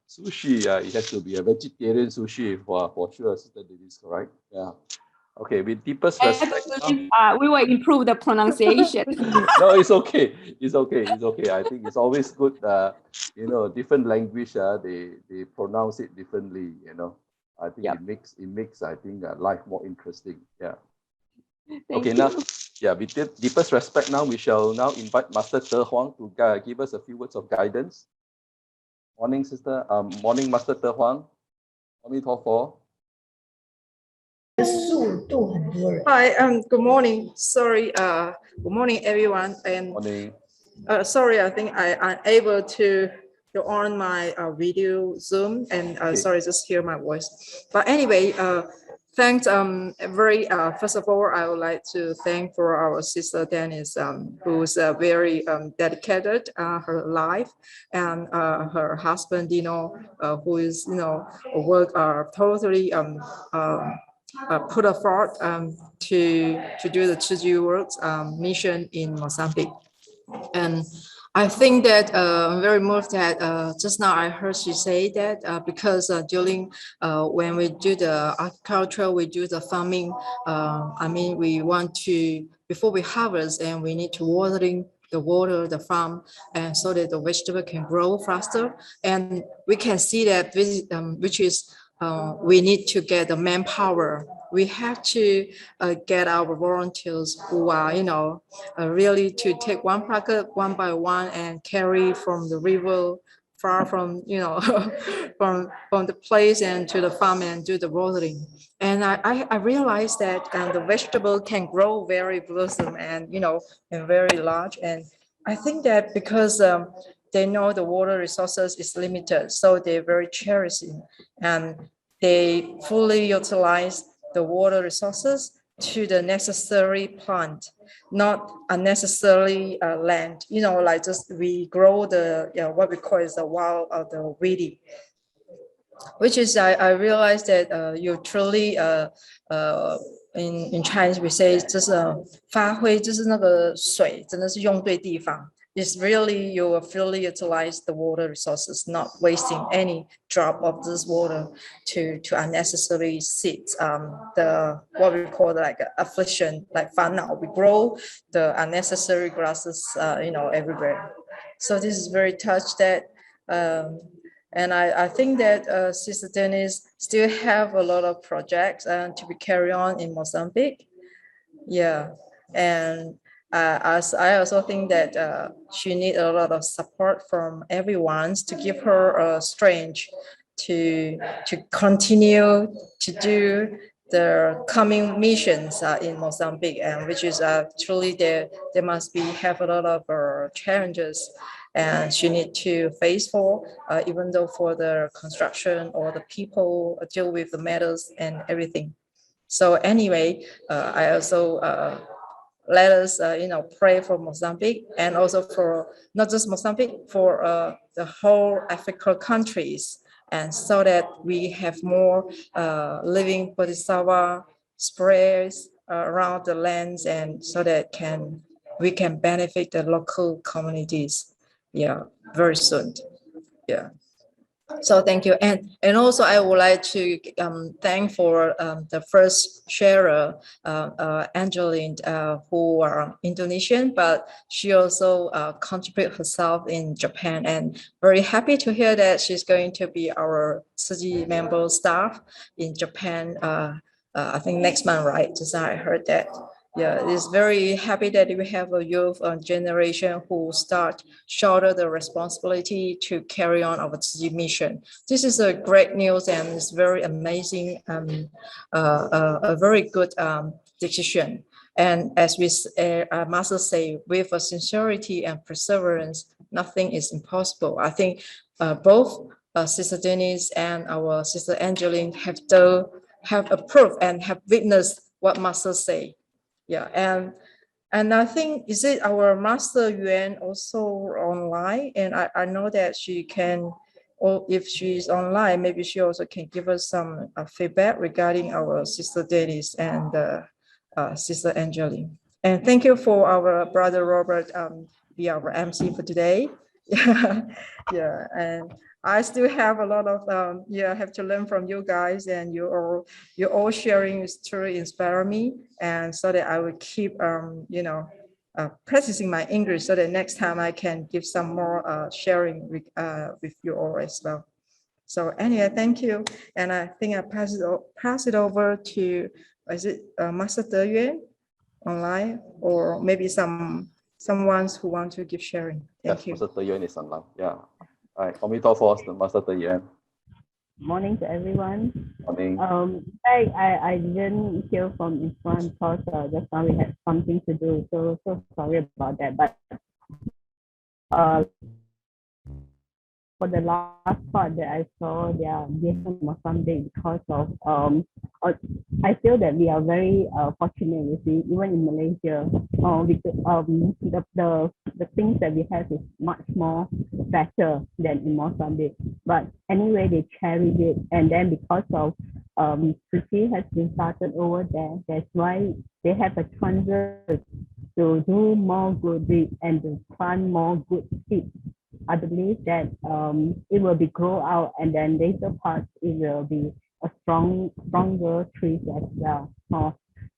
Sushi, it has to be a vegetarian sushi for sure, Sister Denise, correct? Yeah. Okay, with deepest respect. We will improve the pronunciation. No, it's okay. It's okay. It's okay. I think it's always good. Different language. They pronounce it differently. I think it makes I think life more interesting. Yeah. Thank you. Now, with deepest respect, now we shall now invite Master DeHuang to give us a few words of guidance. Morning, Sister. Morning, Master DeHuang. Hi, good morning. Sorry, good morning, everyone. And morning. Sorry, I think I'm unable to go on my video Zoom, and Okay. Sorry, just hear my voice. But anyway, thanks. First of all, I would like to thank for our sister Denise, who's very dedicated her life, and her husband, who is work totally put effort to do the Tzu Chi works mission in Mozambique. And I think that I'm very moved that just now I heard she say that because during when we do the agriculture, we do the farming, we want to, before we harvest, and we need to water the farm, and so that the vegetable can grow faster. And we can see that which is we need to get the manpower. We have to get our volunteers who are, really to take one packet one by one and carry from the river, far from, from the place and to the farm and do the watering. And I realized that the vegetable can grow very blossom and, and very large. And I think that because they know the water resources is limited, so they're very cherishing, and they fully utilize the water resources to the necessary plant, not unnecessarily land. Like just we grow the what we call is the wild of the weedy, which is I realized that you truly in Chinese we say 就是发挥，就是那个水真的是用对地方。It's really you fully utilize the water resources, not wasting any drop of this water to unnecessarily sit the what we call like affliction, like 烦恼. We grow the unnecessary grasses, everywhere. So this is very touched that. And I think that Sister Denise still have a lot of projects to be carried on in Mozambique. Yeah, and as I also think that she needs a lot of support from everyone to give her strength to continue to do the coming missions in Mozambique, and which is truly there must be have a lot of challenges, and she need to face for even though for the construction or the people deal with the metals and everything. So anyway, I also let us pray for Mozambique, and also for not just Mozambique, for the whole African countries, and so that we have more living Bodhisattva spirits around the lands, and so that we can benefit the local communities, yeah, very soon. Yeah. So thank you, and also I would like to thank for the first sharer, Angeline, who are Indonesian, but she also contribute herself in Japan, and very happy to hear that she's going to be our Tzu Chi member staff in Japan. I think next month, right? Just I heard that. Yeah, it's very happy that we have a youth generation who shoulder the responsibility to carry on our Tzu Chi mission. This is a great news, and it's very amazing, a very good decision. And as we Master say, with a sincerity and perseverance, nothing is impossible. I think both Sister Denise and our Sister Angeline have approved and have witnessed what Master say. Yeah, and I think, is it our MasterDeYuan also online? And I know that she can, or if she's online, maybe she also can give us some feedback regarding our Sister Denise and Sister Angeline. And thank you for our brother Robert, be our MC for today. Yeah, yeah, and I still have a lot of have to learn from you guys, and you're all sharing is truly inspire me, and so that I will keep practicing my English, so that next time I can give some more sharing with you all as well. So anyway, thank you, and I think I pass it over to, is it MasterDeYuan online, or maybe someone who want to give sharing. Thank you. MasterDeYuan is online. Yeah. All right, Comito Force, the MasterDeYuan. Morning to everyone. Morning. I didn't hear from this one because just now we had something to do, so sorry about that. But for the last part that I saw, they are different Mozambique because of I feel that we are very fortunate, you see, even in Malaysia, because the things that we have is much more better than in Mozambique. But anyway, they cherish it, and then because of Tzu Chi has been started over there, that's why they have a transit to do more good deeds and to plant more good seeds. I believe that it will be grow out, and then later parts it will be a stronger trees as well.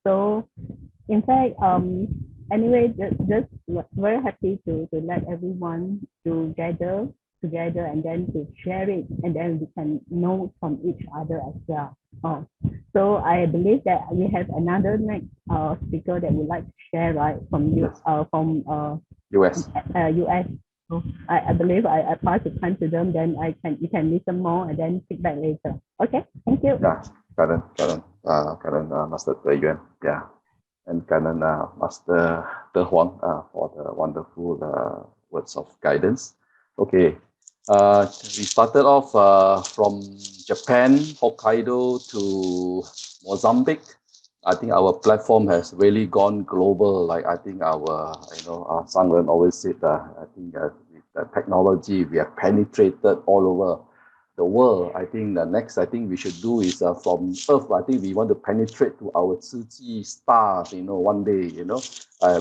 So in fact, anyway, just very happy to let everyone to gather together and then to share it, and then we can know from each other as well. So I believe that we have another next speaker that would like to share, right, from you, from US. US. So I believe I pass the time to them, then you can listen more and then feedback later. Okay, thank you. Yeah, Karen, MasterDeYuan, yeah, and Karen, MasterDeHuang, for the wonderful words of guidance. Okay, we started off from Japan, Hokkaido to Mozambique. I think our platform has really gone global. Like I think our Sangren always said, I think with the technology, we have penetrated all over the world. I think the next we should do is from Earth. I think we want to penetrate to our Tzu Chi stars. One day,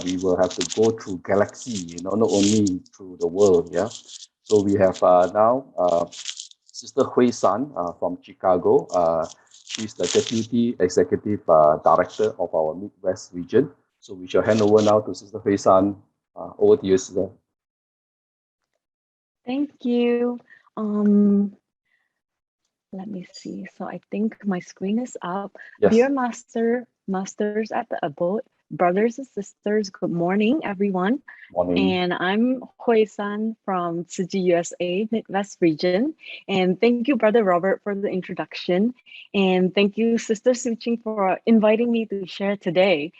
we will have to go through galaxy. Not only through the world. Yeah. So we have now Sister SisHueyShann from Chicago. She's the Deputy Executive Director of our Midwest region. So we shall hand over now to Sister SisHueyShann. Over to you, Sister. Thank you. Let me see. So I think my screen is up. Yes. Dear Masters at the abode, Brothers and sisters, good morning, everyone. Morning. And I'm SisHueyShann from Tzu Chi, USA, Midwest region. And thank you, Brother Robert, for the introduction. And thank you, Sister Tzu Chi, for inviting me to share today.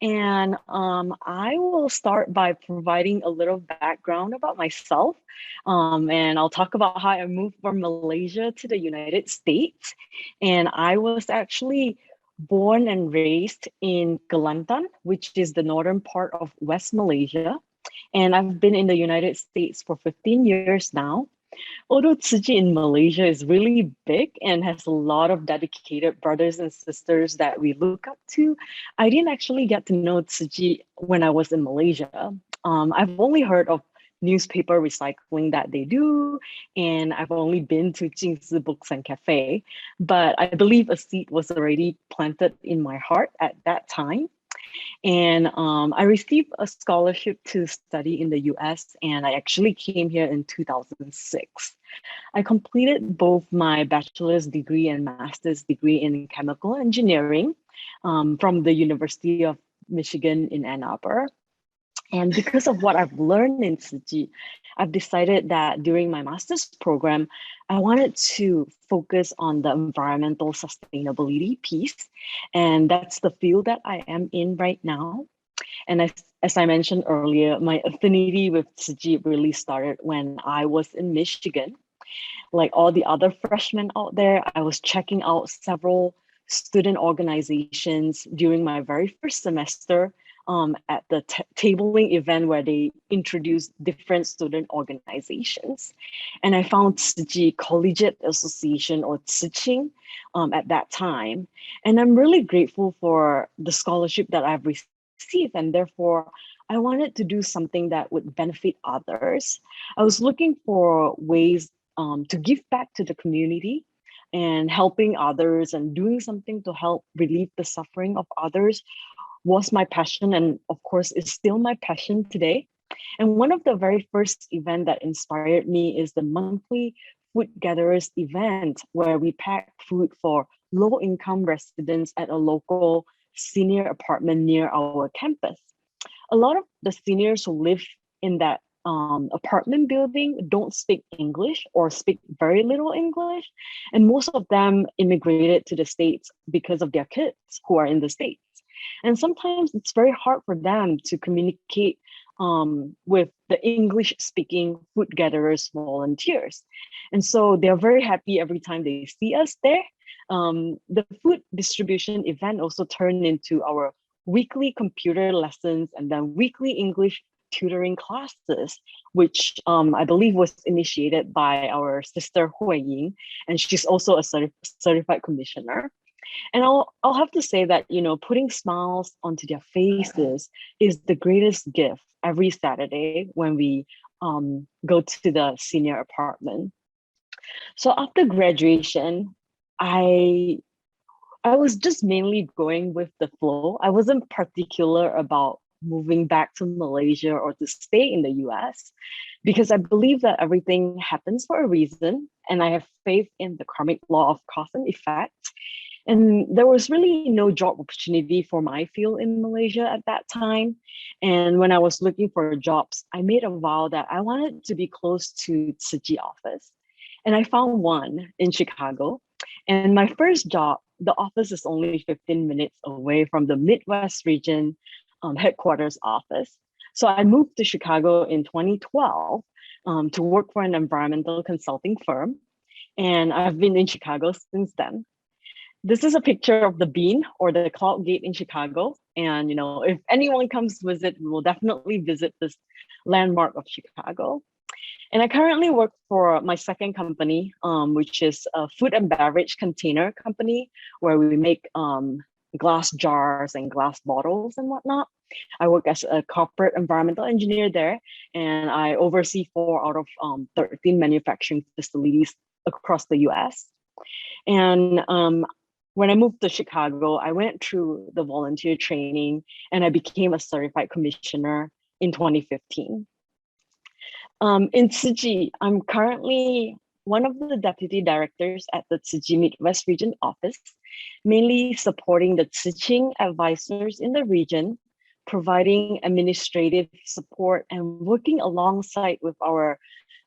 And I will start by providing a little background about myself. And I'll talk about how I moved from Malaysia to the United States. And I was actually born and raised in Kelantan, which is the northern part of West Malaysia. And I've been in the United States for 15 years now. Although Tzu Chi in Malaysia is really big and has a lot of dedicated brothers and sisters that we look up to, I didn't actually get to know Tzu Chi when I was in Malaysia. I've only heard of newspaper recycling that they do, and I've only been to Jingzi Books and Cafe, but I believe a seed was already planted in my heart at that time. And I received a scholarship to study in the US, and I actually came here in 2006. I completed both my bachelor's degree and master's degree in chemical engineering from the University of Michigan in Ann Arbor. And because of what I've learned in Tzu Chi, I've decided that during my master's program, I wanted to focus on the environmental sustainability piece. And that's the field that I am in right now. And as I mentioned earlier, my affinity with Tzu Chi really started when I was in Michigan. Like all the other freshmen out there, I was checking out several student organizations during my very first semester at the tabling event where they introduced different student organizations. And I found Tzu Chi Collegiate Association, or Tzu Ching, at that time. And I'm really grateful for the scholarship that I've received, and therefore I wanted to do something that would benefit others. I was looking for ways to give back to the community and helping others and doing something to help relieve the suffering of others was my passion, and of course is still my passion today. And one of the very first events that inspired me is the monthly Food Gatherers event, where we pack food for low-income residents at a local senior apartment near our campus. A lot of the seniors who live in that apartment building don't speak English or speak very little English. And most of them immigrated to the States because of their kids who are in the States. And sometimes it's very hard for them to communicate with the English-speaking food gatherers volunteers. And so they're very happy every time they see us there. The food distribution event also turned into our weekly computer lessons and then weekly English tutoring classes, which I believe was initiated by our sister Hualien, and she's also a certified commissioner. And I'll have to say that, you know, putting smiles onto their faces is the greatest gift every Saturday when we go to the senior apartment. So after graduation, I was just mainly going with the flow. I wasn't particular about moving back to Malaysia or to stay in the US, because I believe that everything happens for a reason, and I have faith in the karmic law of cause and effect. And there was really no job opportunity for my field in Malaysia at that time. And when I was looking for jobs, I made a vow that I wanted to be close to Tzu Chi office. And I found one in Chicago. And my first job, the office is only 15 minutes away from the Midwest region headquarters office. So I moved to Chicago in 2012 to work for an environmental consulting firm. And I've been in Chicago since then. This is a picture of the Bean, or the Cloud Gate in Chicago. And, you know, if anyone comes to visit, we will definitely visit this landmark of Chicago. And I currently work for my second company, which is a food and beverage container company, where we make glass jars and glass bottles and whatnot. I work as a corporate environmental engineer there, and I oversee 4 out of 13 manufacturing facilities across the US. And when I moved to Chicago, I went through the volunteer training and I became a certified commissioner in 2015. In Tzu Chi, I'm currently one of the deputy directors at the Tzu Chi Midwest Region office, mainly supporting the Tzu Ching advisors in the region providing administrative support and working alongside with our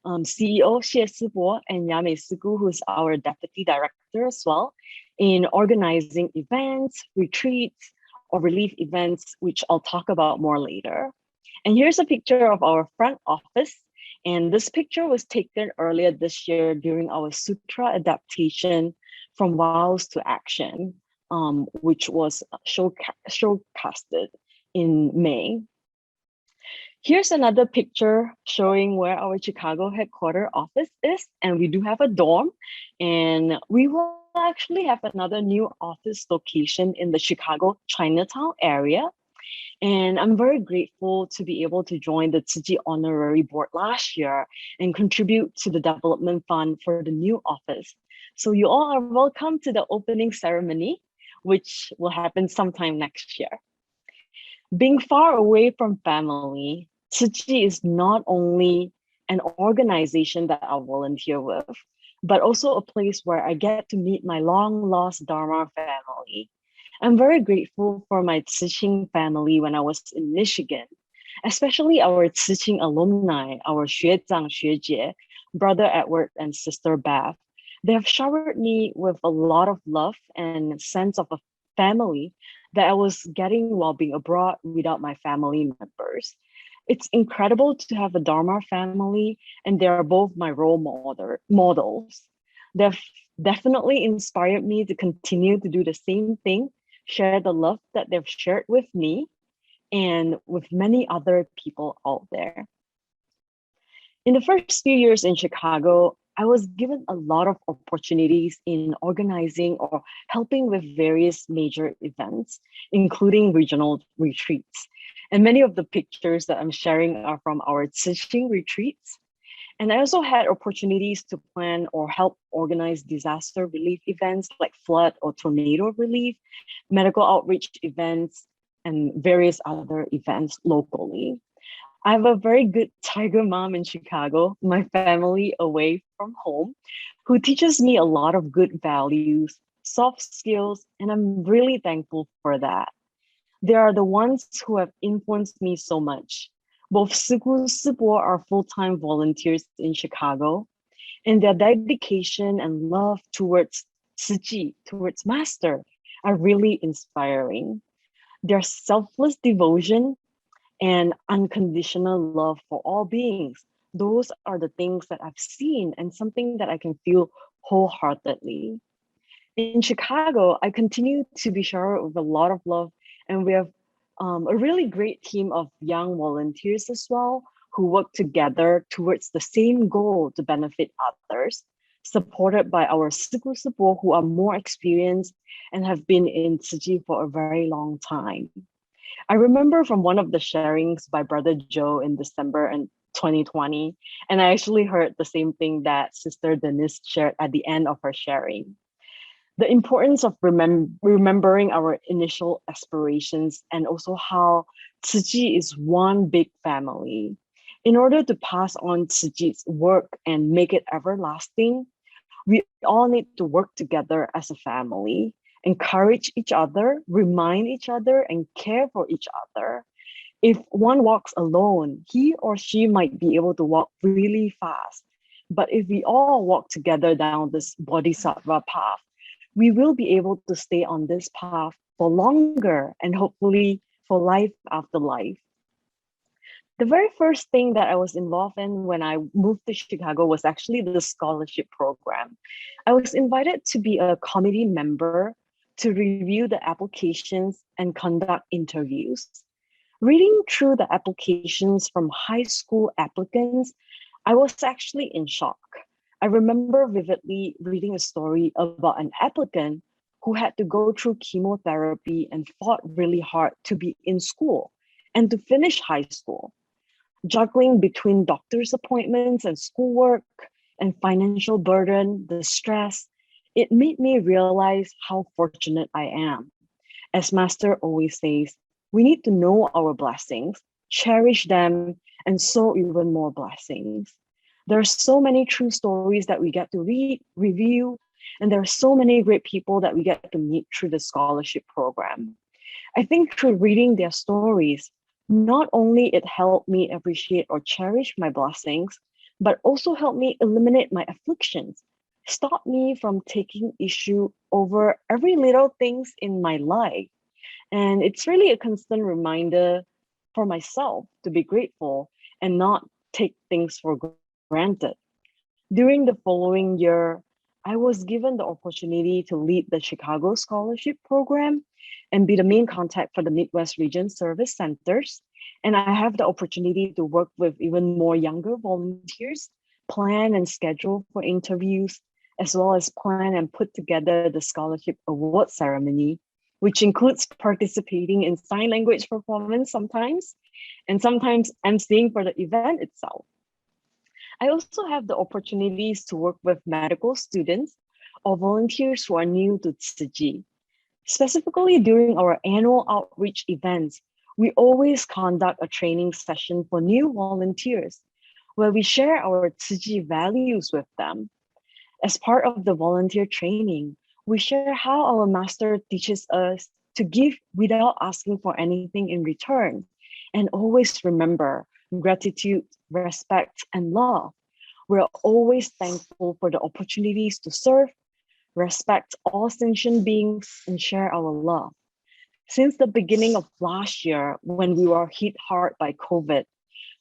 CEO, Xie Sibo, and Yamei Sugu, who's our deputy director as well, in organizing events, retreats, or relief events, which I'll talk about more later. And here's a picture of our front office. And this picture was taken earlier this year during our sutra adaptation from vows to action, which was showcasted in May. Here's another picture showing where our Chicago headquarters office is, and we do have a dorm, and we will actually have another new office location in the Chicago Chinatown area. And I'm very grateful to be able to join the Tzu Chi Honorary Board last year and contribute to the development fund for the new office. So you all are welcome to the opening ceremony, which will happen sometime next year. Being far away from family, Tzu Chi is not only an organization that I volunteer with, but also a place where I get to meet my long-lost Dharma family. I'm very grateful for my Tzu Chi family when I was in Michigan, especially our Tzu Chi alumni, our Xuezang Xuejie, Brother Edward and Sister Beth. They have showered me with a lot of love and sense of a family that I was getting while being abroad without my family members. It's incredible to have a Dharma family, and they are both my role models. They've definitely inspired me to continue to do the same thing, share the love that they've shared with me and with many other people out there. In the first few years in Chicago, I was given a lot of opportunities in organizing or helping with various major events, including regional retreats. And many of the pictures that I'm sharing are from our Tzu Chi retreats. And I also had opportunities to plan or help organize disaster relief events like flood or tornado relief, medical outreach events, and various other events locally. I have a very good tiger mom in Chicago, my family away from home, who teaches me a lot of good values, soft skills, and I'm really thankful for that. They are the ones who have influenced me so much. Both Sigu Sibo are full-time volunteers in Chicago, and their dedication and love towards Tzu Chi, towards Master, are really inspiring. Their selfless devotion and unconditional love for all beings, those are the things that I've seen and something that I can feel wholeheartedly. In Chicago, I continue to be showered with a lot of love, and we have a really great team of young volunteers as well who work together towards the same goal to benefit others, supported by our Sigu Sibo who are more experienced and have been in Tzu Chi for a very long time. I remember from one of the sharings by Brother Joe in December 2020, and I actually heard the same thing that Sister Denise shared at the end of her sharing. The importance of remembering our initial aspirations and also how Tzu Chi is one big family. In order to pass on Tzu Chi's work and make it everlasting, we all need to work together as a family, encourage each other, remind each other, and care for each other. If one walks alone, he or she might be able to walk really fast. But if we all walk together down this bodhisattva path, we will be able to stay on this path for longer and hopefully for life after life. The very first thing that I was involved in when I moved to Chicago was actually the scholarship program. I was invited to be a committee member to review the applications and conduct interviews. Reading through the applications from high school applicants, I was actually in shock. I remember vividly reading a story about an applicant who had to go through chemotherapy and fought really hard to be in school and to finish high school. Juggling between doctor's appointments and schoolwork and financial burden, the stress, it made me realize how fortunate I am. As Master always says, we need to know our blessings, cherish them, and sow even more blessings. There are so many true stories that we get to read, review, and there are so many great people that we get to meet through the scholarship program. I think through reading their stories, not only it helped me appreciate or cherish my blessings, but also helped me eliminate my afflictions, stop me from taking issue over every little things in my life. And it's really a constant reminder for myself to be grateful and not take things for granted. During the following year, I was given the opportunity to lead the Chicago Scholarship Program and be the main contact for the Midwest Region Service Centers. And I have the opportunity to work with even more younger volunteers, plan and schedule for interviews, as well as plan and put together the scholarship award ceremony, which includes participating in sign language performance sometimes, and sometimes emceeing for the event itself. I also have the opportunities to work with medical students or volunteers who are new to Tzu Chi. Specifically during our annual outreach events, we always conduct a training session for new volunteers where we share our Tzu Chi values with them. As part of the volunteer training, we share how our master teaches us to give without asking for anything in return, and always remember gratitude, respect, and love. We're always thankful for the opportunities to serve, respect all sentient beings, and share our love. Since the beginning of last year, when we were hit hard by COVID,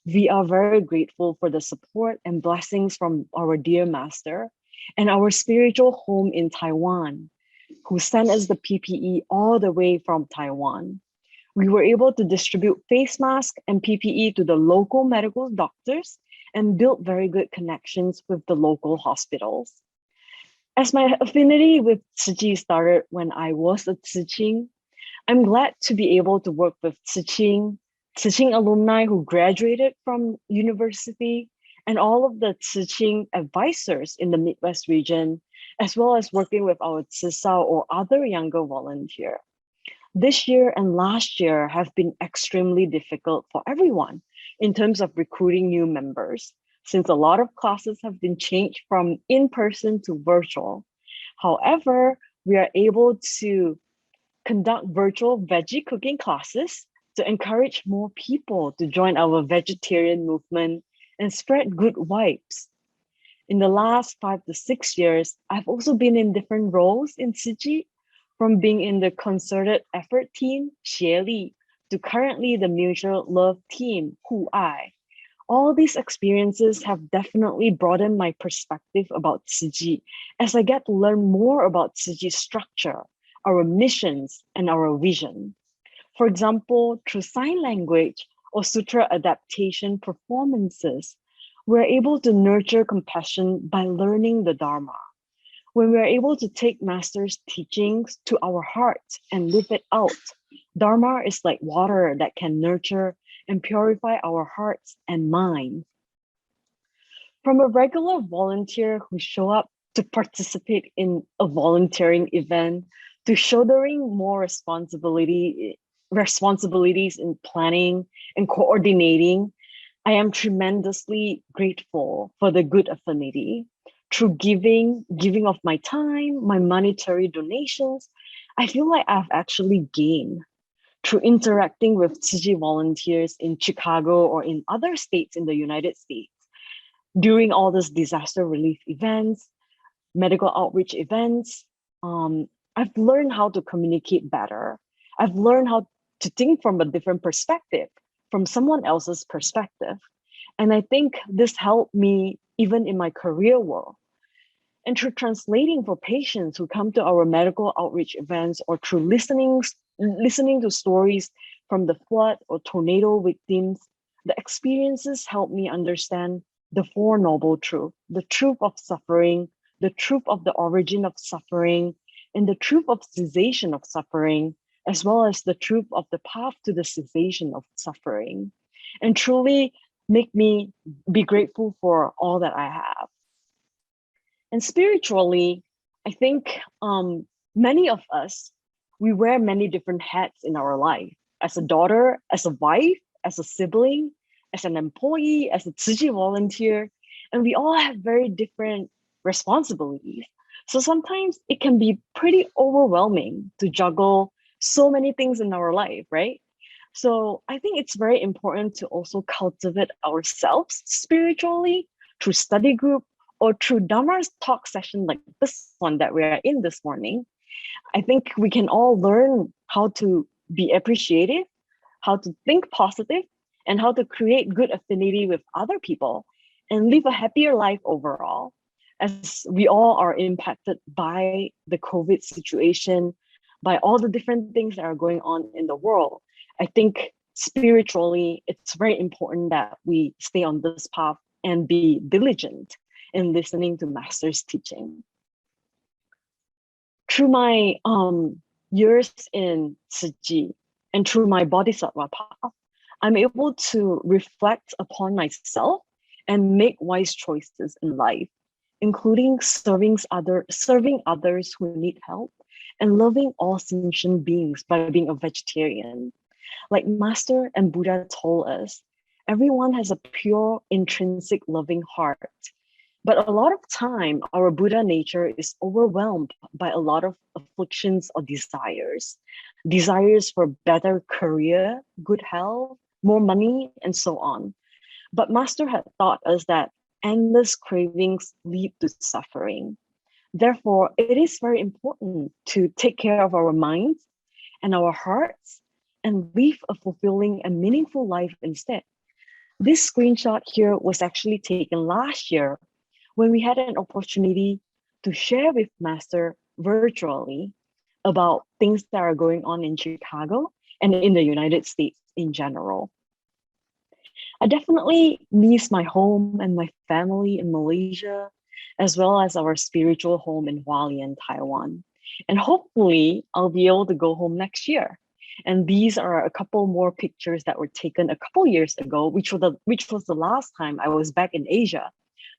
we are very grateful for the support and blessings from our dear master and our spiritual home in Taiwan, who sent us the PPE all the way from Taiwan. We were able to distribute face masks and PPE to the local medical doctors and built very good connections with the local hospitals. As my affinity with Tzu Chi started when I was a Tzu Chi, I'm glad to be able to work with Tzu Chi alumni who graduated from university, and all of the Tzu Chi advisors in the Midwest region, as well as working with our Tzu Sao or other younger volunteers. This year and last year have been extremely difficult for everyone in terms of recruiting new members, since a lot of classes have been changed from in-person to virtual. However, we are able to conduct virtual veggie cooking classes to encourage more people to join our vegetarian movement and spread good vibes. In the last 5 to 6 years, I've also been in different roles in Tzu Chi, from being in the concerted effort team, Xie Li, to currently the mutual love team, Hu Ai. All these experiences have definitely broadened my perspective about Tzu Chi as I get to learn more about Tzu Chi's structure, our missions, and our vision. For example, through sign language or sutra adaptation performances, we're able to nurture compassion by learning the Dharma. When we're able to take Master's teachings to our hearts and live it out, Dharma is like water that can nurture and purify our hearts and minds. From a regular volunteer who show up to participate in a volunteering event to shouldering more responsibilities in planning and coordinating, I am tremendously grateful for the good affinity. Through giving of my time, my monetary donations, I feel like I've actually gained. Through interacting with Tzu Chi volunteers in Chicago or in other states in the United States, during all these disaster relief events, medical outreach events, I've learned how to communicate better. I've learned how to think from a different perspective, from someone else's perspective. And I think this helped me even in my career world. And through translating for patients who come to our medical outreach events, or through listening to stories from the flood or tornado victims, the experiences help me understand the Four Noble Truths, the truth of suffering, the truth of the origin of suffering, and the truth of cessation of suffering, as well as the truth of the path to the cessation of suffering, and truly make me be grateful for all that I have. And spiritually, I think many of us, we wear many different hats in our life. As a daughter, as a wife, as a sibling, as an employee, as a Tzu Chi volunteer, and we all have very different responsibilities. So sometimes it can be pretty overwhelming to juggle so many things in our life, right? So I think it's very important to also cultivate ourselves spiritually through study group or through Dharma's talk session like this one that we are in this morning. I think we can all learn how to be appreciative, how to think positive, and how to create good affinity with other people and live a happier life overall. As we all are impacted by the COVID situation, by all the different things that are going on in the world, I think spiritually, it's very important that we stay on this path and be diligent in listening to Master's teaching. Through my years in Tzu Chi and through my Bodhisattva path, I'm able to reflect upon myself and make wise choices in life, including serving others who need help and loving all sentient beings by being a vegetarian. Like Master and Buddha told us, everyone has a pure, intrinsic, loving heart. But a lot of time, our Buddha nature is overwhelmed by a lot of afflictions or desires for better career, good health, more money, and so on. But Master had taught us that endless cravings lead to suffering. Therefore, it is very important to take care of our minds and our hearts and live a fulfilling and meaningful life instead. This screenshot here was actually taken last year when we had an opportunity to share with Master virtually about things that are going on in Chicago and in the United States in general. I definitely miss my home and my family in Malaysia, as well as our spiritual home in Hualien, Taiwan. And hopefully I'll be able to go home next year. And these are a couple more pictures that were taken a couple years ago, which was the last time I was back in Asia,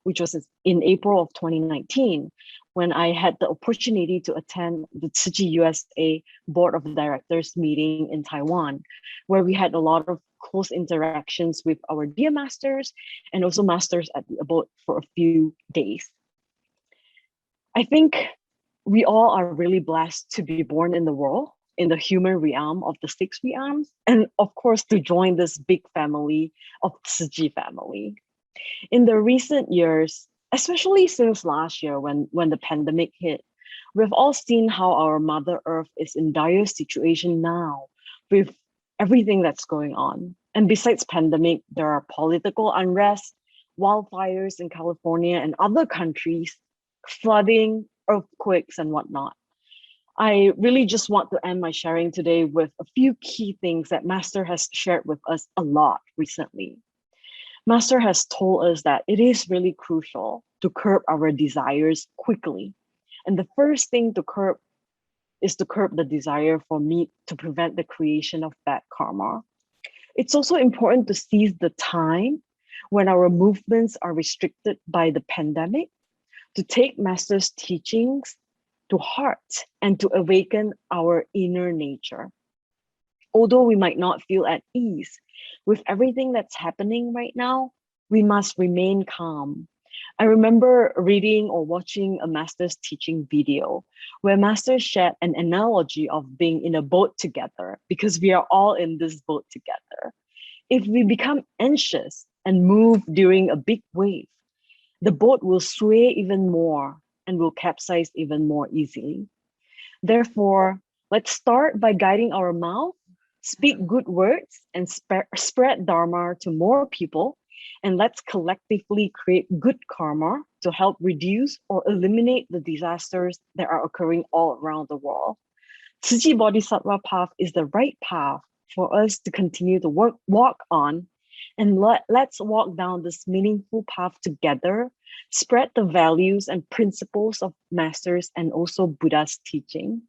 which was in April of 2019, when I had the opportunity to attend the Tzu Chi USA Board of Directors meeting in Taiwan, where we had a lot of close interactions with our dear masters and also masters at the abode for a few days. I think we all are really blessed to be born in the world, in the human realm of the 6 realms, and of course to join this big family of Tzu Chi family. In the recent years, especially since last year when the pandemic hit, we've all seen how our Mother Earth is in dire situation now with everything that's going on. And besides pandemic, there are political unrest, wildfires in California and other countries, flooding, earthquakes, and whatnot. I really just want to end my sharing today with a few key things that Master has shared with us a lot recently. Master has told us that it is really crucial to curb our desires quickly. And the first thing to curb is to curb the desire for meat to prevent the creation of bad karma. It's also important to seize the time when our movements are restricted by the pandemic to take Master's teachings to heart and to awaken our inner nature. Although we might not feel at ease with everything that's happening right now, we must remain calm. I remember reading or watching a Master's teaching video where Master shared an analogy of being in a boat together because we are all in this boat together. If we become anxious and move during a big wave, the boat will sway even more and will capsize even more easily. Therefore, let's start by guiding our mouth, speak good words, and spread Dharma to more people. And let's collectively create good karma to help reduce or eliminate the disasters that are occurring all around the world. Tzu Chi Bodhisattva path is the right path for us to continue to walk on. And let's walk down this meaningful path together, spread the values and principles of Masters and also Buddha's teaching.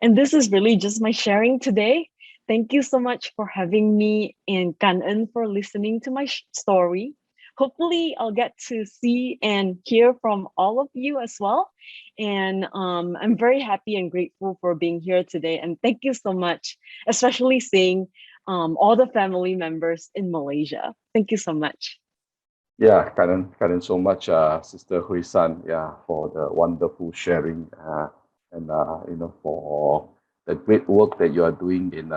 And this is really just my sharing today. Thank you so much for having me, and Kan'en for listening to my story. Hopefully I'll get to see and hear from all of you as well. And I'm very happy and grateful for being here today. And thank you so much, especially seeing all the family members in Malaysia. Thank you so much. Yeah, Karen so much, Sister Hui-san, yeah, for the wonderful sharing and for the great work that you are doing in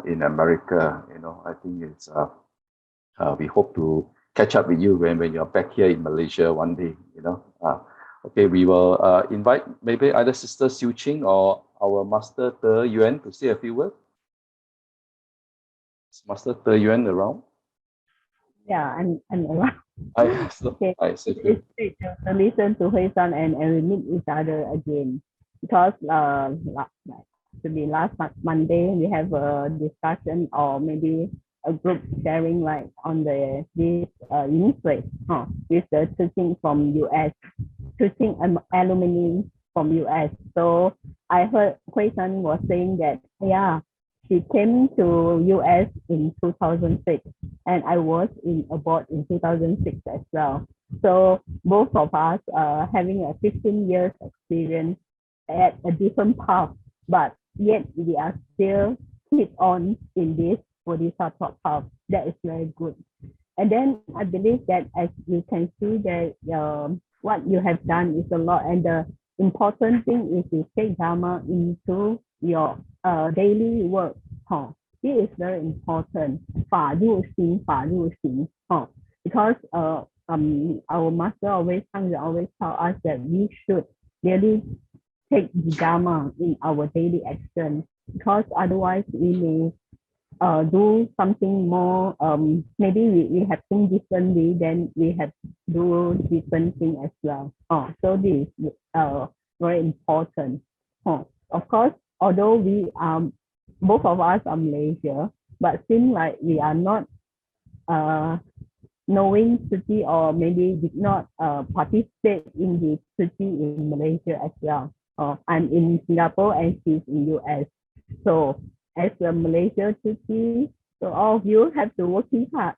in America. I think it's we hope to catch up with you when you're back here in Malaysia one day. Okay, we will invite maybe either Sister Tzu Chi or our Master DeYuan to say a few words. Is Master DeYuan around? Yeah, I'm around. Okay. It's great to listen to SisHueyShann and we meet each other again, because to be last Monday we have a discussion or maybe a group sharing like on this initiative with the teaching from US, teaching alumni from US. So I heard SisHueyShann was saying that she came to US in 2006 and I was aboard in 2006 as well. So both of us having a 15 years experience at a different path, but yet we are still keep on in this Bodhisattva path. That is very good. And then I believe that as you can see that what you have done is a lot, and the important thing is to take Dharma into your daily work. This is very important. 法入心, 法入心. Because our master always tell us that we should really take the Dharma in our daily action, because otherwise we may do something more, maybe we have think differently, then we have do different thing as well. So this is very important. Of course, although we both of us are Malaysia, but seem like we are not knowing Tzu Chi, or maybe did not participate in the Tzu Chi in Malaysia as well. I'm in Singapore and she's in US. So as a Malaysia Tzu Chi, so all of you have to working hard.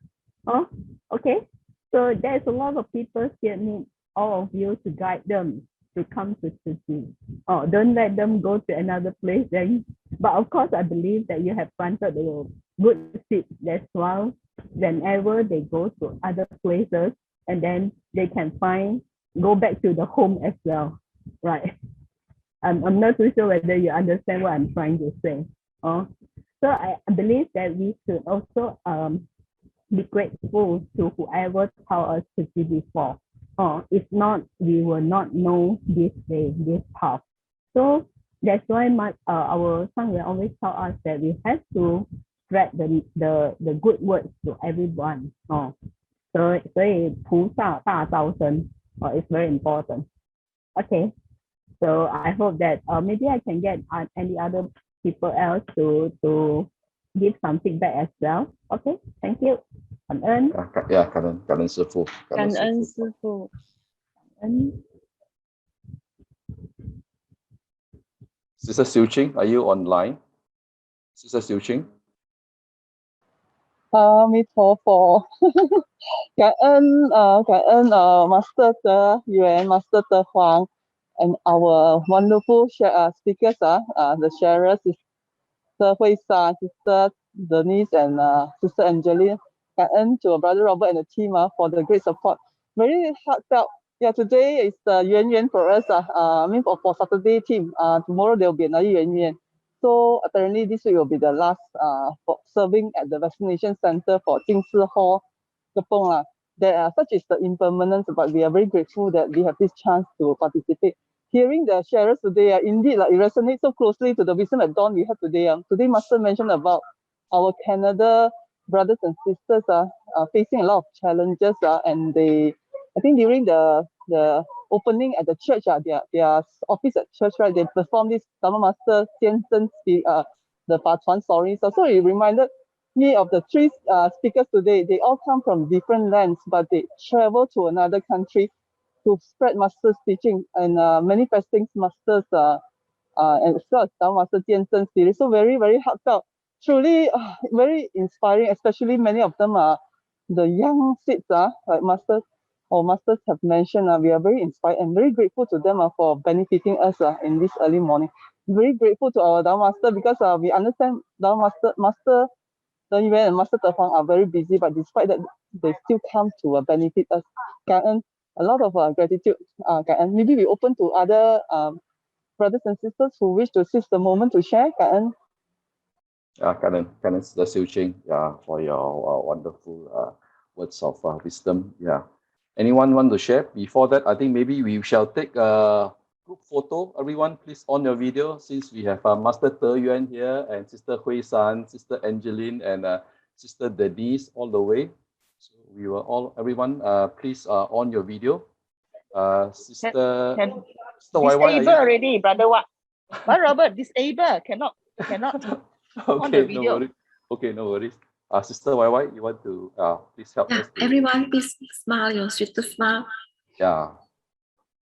Okay. So there's a lot of people here need all of you to guide them to come to Tzu Chi. Don't let them go to another place then. But of course, I believe that you have planted a good seed. That's why whenever they go to other places, and then they can go back to the home as well, right? I'm not too sure whether you understand what I'm trying to say. So I believe that we should also be grateful to whoever taught us to see before. If not, we will not know this way, this path. So that's why our Sangha always tell us that we have to spread the good words to everyone. So 菩萨大招生 is very important. Okay. So I hope that maybe I can get any other people else to give some feedback as well. Okay, thank you. 感恩。感恩师父。感恩师父。Sister Tzu Chi, are you online? Sister Tzu Chi? 阿弥陀佛，感恩Master DeYuan, Master DeHuang, and our wonderful speakers, the sharers, Sister SisHueyShann, Sister Denise, and Sister Angeline. 感恩 to Brother Robert and the team for the great support. Very heartfelt. Yeah, today is the Yuan for us. I mean for Saturday team. Tomorrow there will be another Yuan. So apparently this week will be the last for serving at the vaccination center for Jing Hall, Kepong. Such is the impermanence, but we are very grateful that we have this chance to participate. Hearing the sharers today, indeed, it resonates so closely to the wisdom at dawn we have today. Today, Master mentioned about our Canada brothers and sisters facing a lot of challenges, and I think during the opening at the church, their office at church, right, they performed this Dharma Master Tianzhen the Fa-Chuan stories. So it reminded me of the three speakers today. They all come from different lands, but they travel to another country to spread Master's teaching and manifesting Master's and as well as Dharma Master Tianzhen series. So very, very heartfelt. Truly very inspiring, especially many of them are the young seeds, like Masters have mentioned. We are very inspired and very grateful to them for benefiting us in this early morning. Very grateful to our Dharma Master because we understand Dharma Master DeYuan and Master DeHuang are very busy, but despite that, they still come to benefit us. 感恩, a lot of gratitude. 感恩. Maybe we open to other brothers and sisters who wish to seize the moment to share? Karen? Karen Tzu Chi, for your wonderful words of wisdom. Yeah. Anyone want to share? Before that, I think maybe we shall take a group photo. Everyone, please on your video, since we have Master DeYuan here and Sister Hueysan, Sister Angeline, and Sister Denise all the way. So we will everyone, please on your video. Sister YY, disable already, brother. What? But Robert, disable cannot on the okay, video. no worries. Okay, no worries. Sister YY, you want to please help us? Everyone, please smile your sweetest smile. Yeah,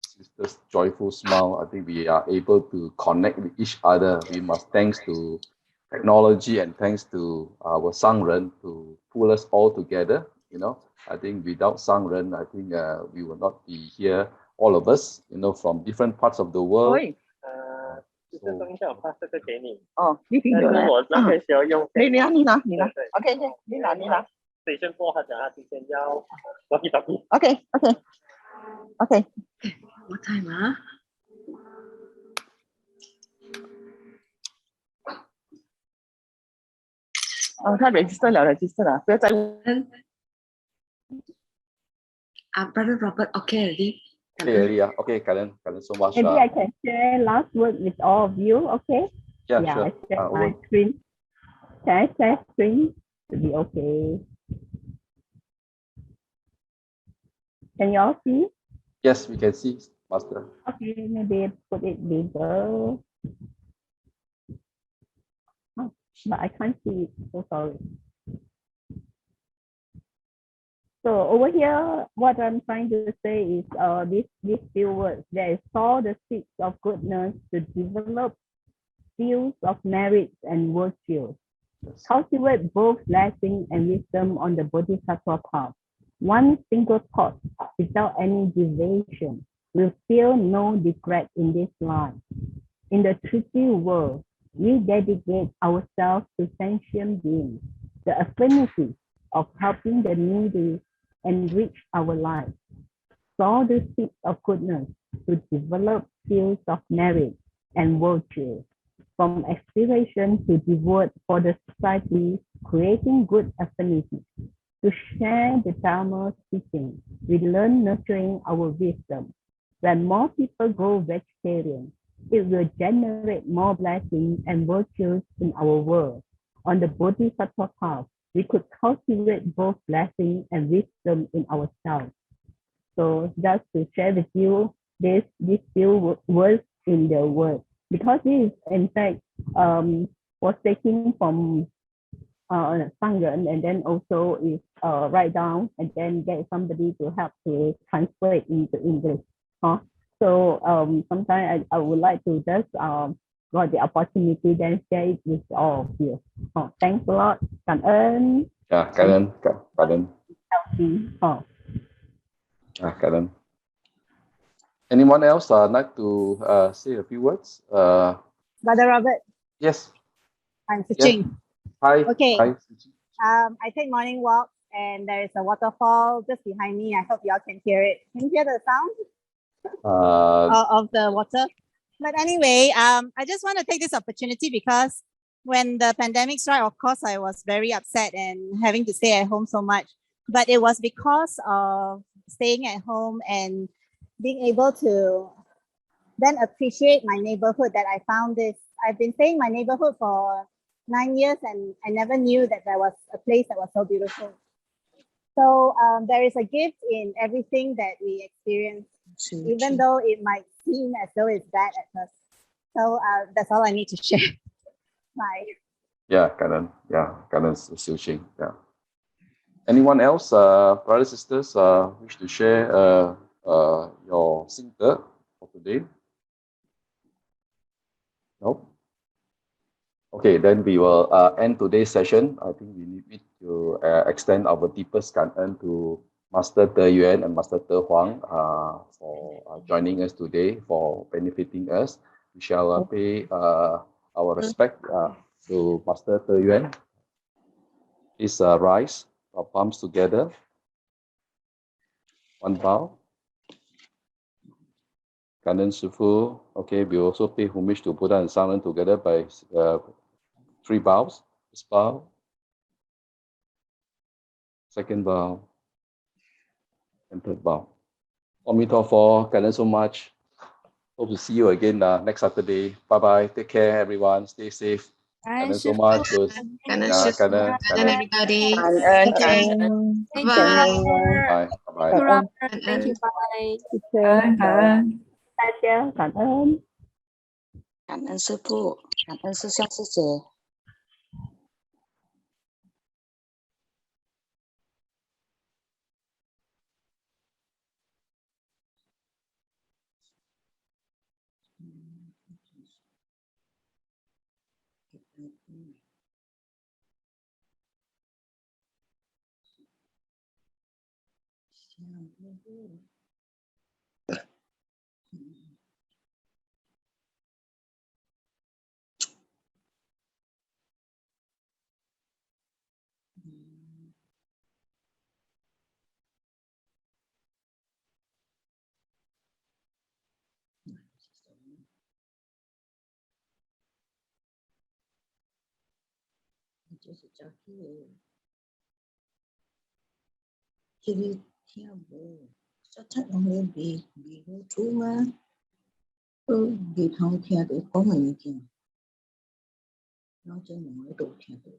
Sister's joyful smile. I think we are able to connect with each other. We must thanks to technology and thanks to our Sangren to pull us all together. You know, I think without Sangren, I think we will not be here. All of us, you know, from different parts of the world.哦，你听到了？你拿，OK， 你拿。OK。 What time 啊？哦，他 register 了，不要再问。Brother Robert, okay already? Okay, Karen so much. Maybe I can share last word with all of you, okay? Yeah, I sure. share my screen. Can I share screen? To be okay. Can you all see? Yes, we can see, Master. Okay, maybe put it bigger. Oh, but I can't see it, so sorry. So over here, what I'm trying to say is these few words. There is all the seeds of goodness to develop fields of merits and virtues. Cultivate both blessing and wisdom on the Bodhisattva path. One single thought without any deviation will feel no regret in this life. In the Tzu Chi world, we dedicate ourselves to sentient beings, the affinity of helping the needy enrich our lives. Sow the seeds of goodness to develop fields of merit and virtue. From aspiration to devote for the society, creating good affinity. To share the Dharma teaching, we learn nurturing our wisdom. When more people go vegetarian, it will generate more blessings and virtues in our world. On the Bodhisattva path, we could cultivate both blessing and wisdom in ourselves. So just to share with you these few words in the word, because this in fact was taken from Sangren, and then also is write down and then get somebody to help to translate into English. So sometimes I would like to just got the opportunity then share it with all of you. Thanks a lot. Cảm ơn. Yeah, Karen. Karen. Anyone else like to say a few words? Brother Robert. Yes. I'm Cheng. Hi. Okay. Hi. I take morning walk and there is a waterfall just behind me. I hope y'all can hear it. Can you hear the sound of the water? But anyway, I just want to take this opportunity because when the pandemic struck, of course, I was very upset and having to stay at home so much. But it was because of staying at home and being able to then appreciate my neighborhood that I found this. I've been staying in my neighborhood for 9 years and I never knew that there was a place that was so beautiful. So there is a gift in everything that we experience, even though it might seem as though it's bad at first. So that's all I need to share. Bye. Yeah, Karen. Yeah, Karen's Tzu. Yeah. Anyone else, brothers, sisters, wish to share your Singter for today? No? Okay, then we will end today's session. I think we need to extend our deepest kangen to Master DeYuan and Master DeHuang for joining us today, for benefiting us. We shall pay our respect to Master DeYuan. Please rise, our palms together. One bow. Kanan Sifu. Okay, we also pay homage to Buddha and Sangren together by 3 bows. First bow, second bow, and third bow. Omitofo, Kanan so much. Hope to see you again next Saturday. Bye-bye. Take care, everyone. Stay safe. Kanan so much. Good. Yeah, Kanan. everybody. Thank you. Bye. Bye-bye. Thank you. Bye. Cảm ơn. Cảm ơn sư phụ, cảm ơn sư兄师姐。就是叫去跳舞，说出我们未好做嘛，都未通听到讲嘅物件，我真唔喺度聽到。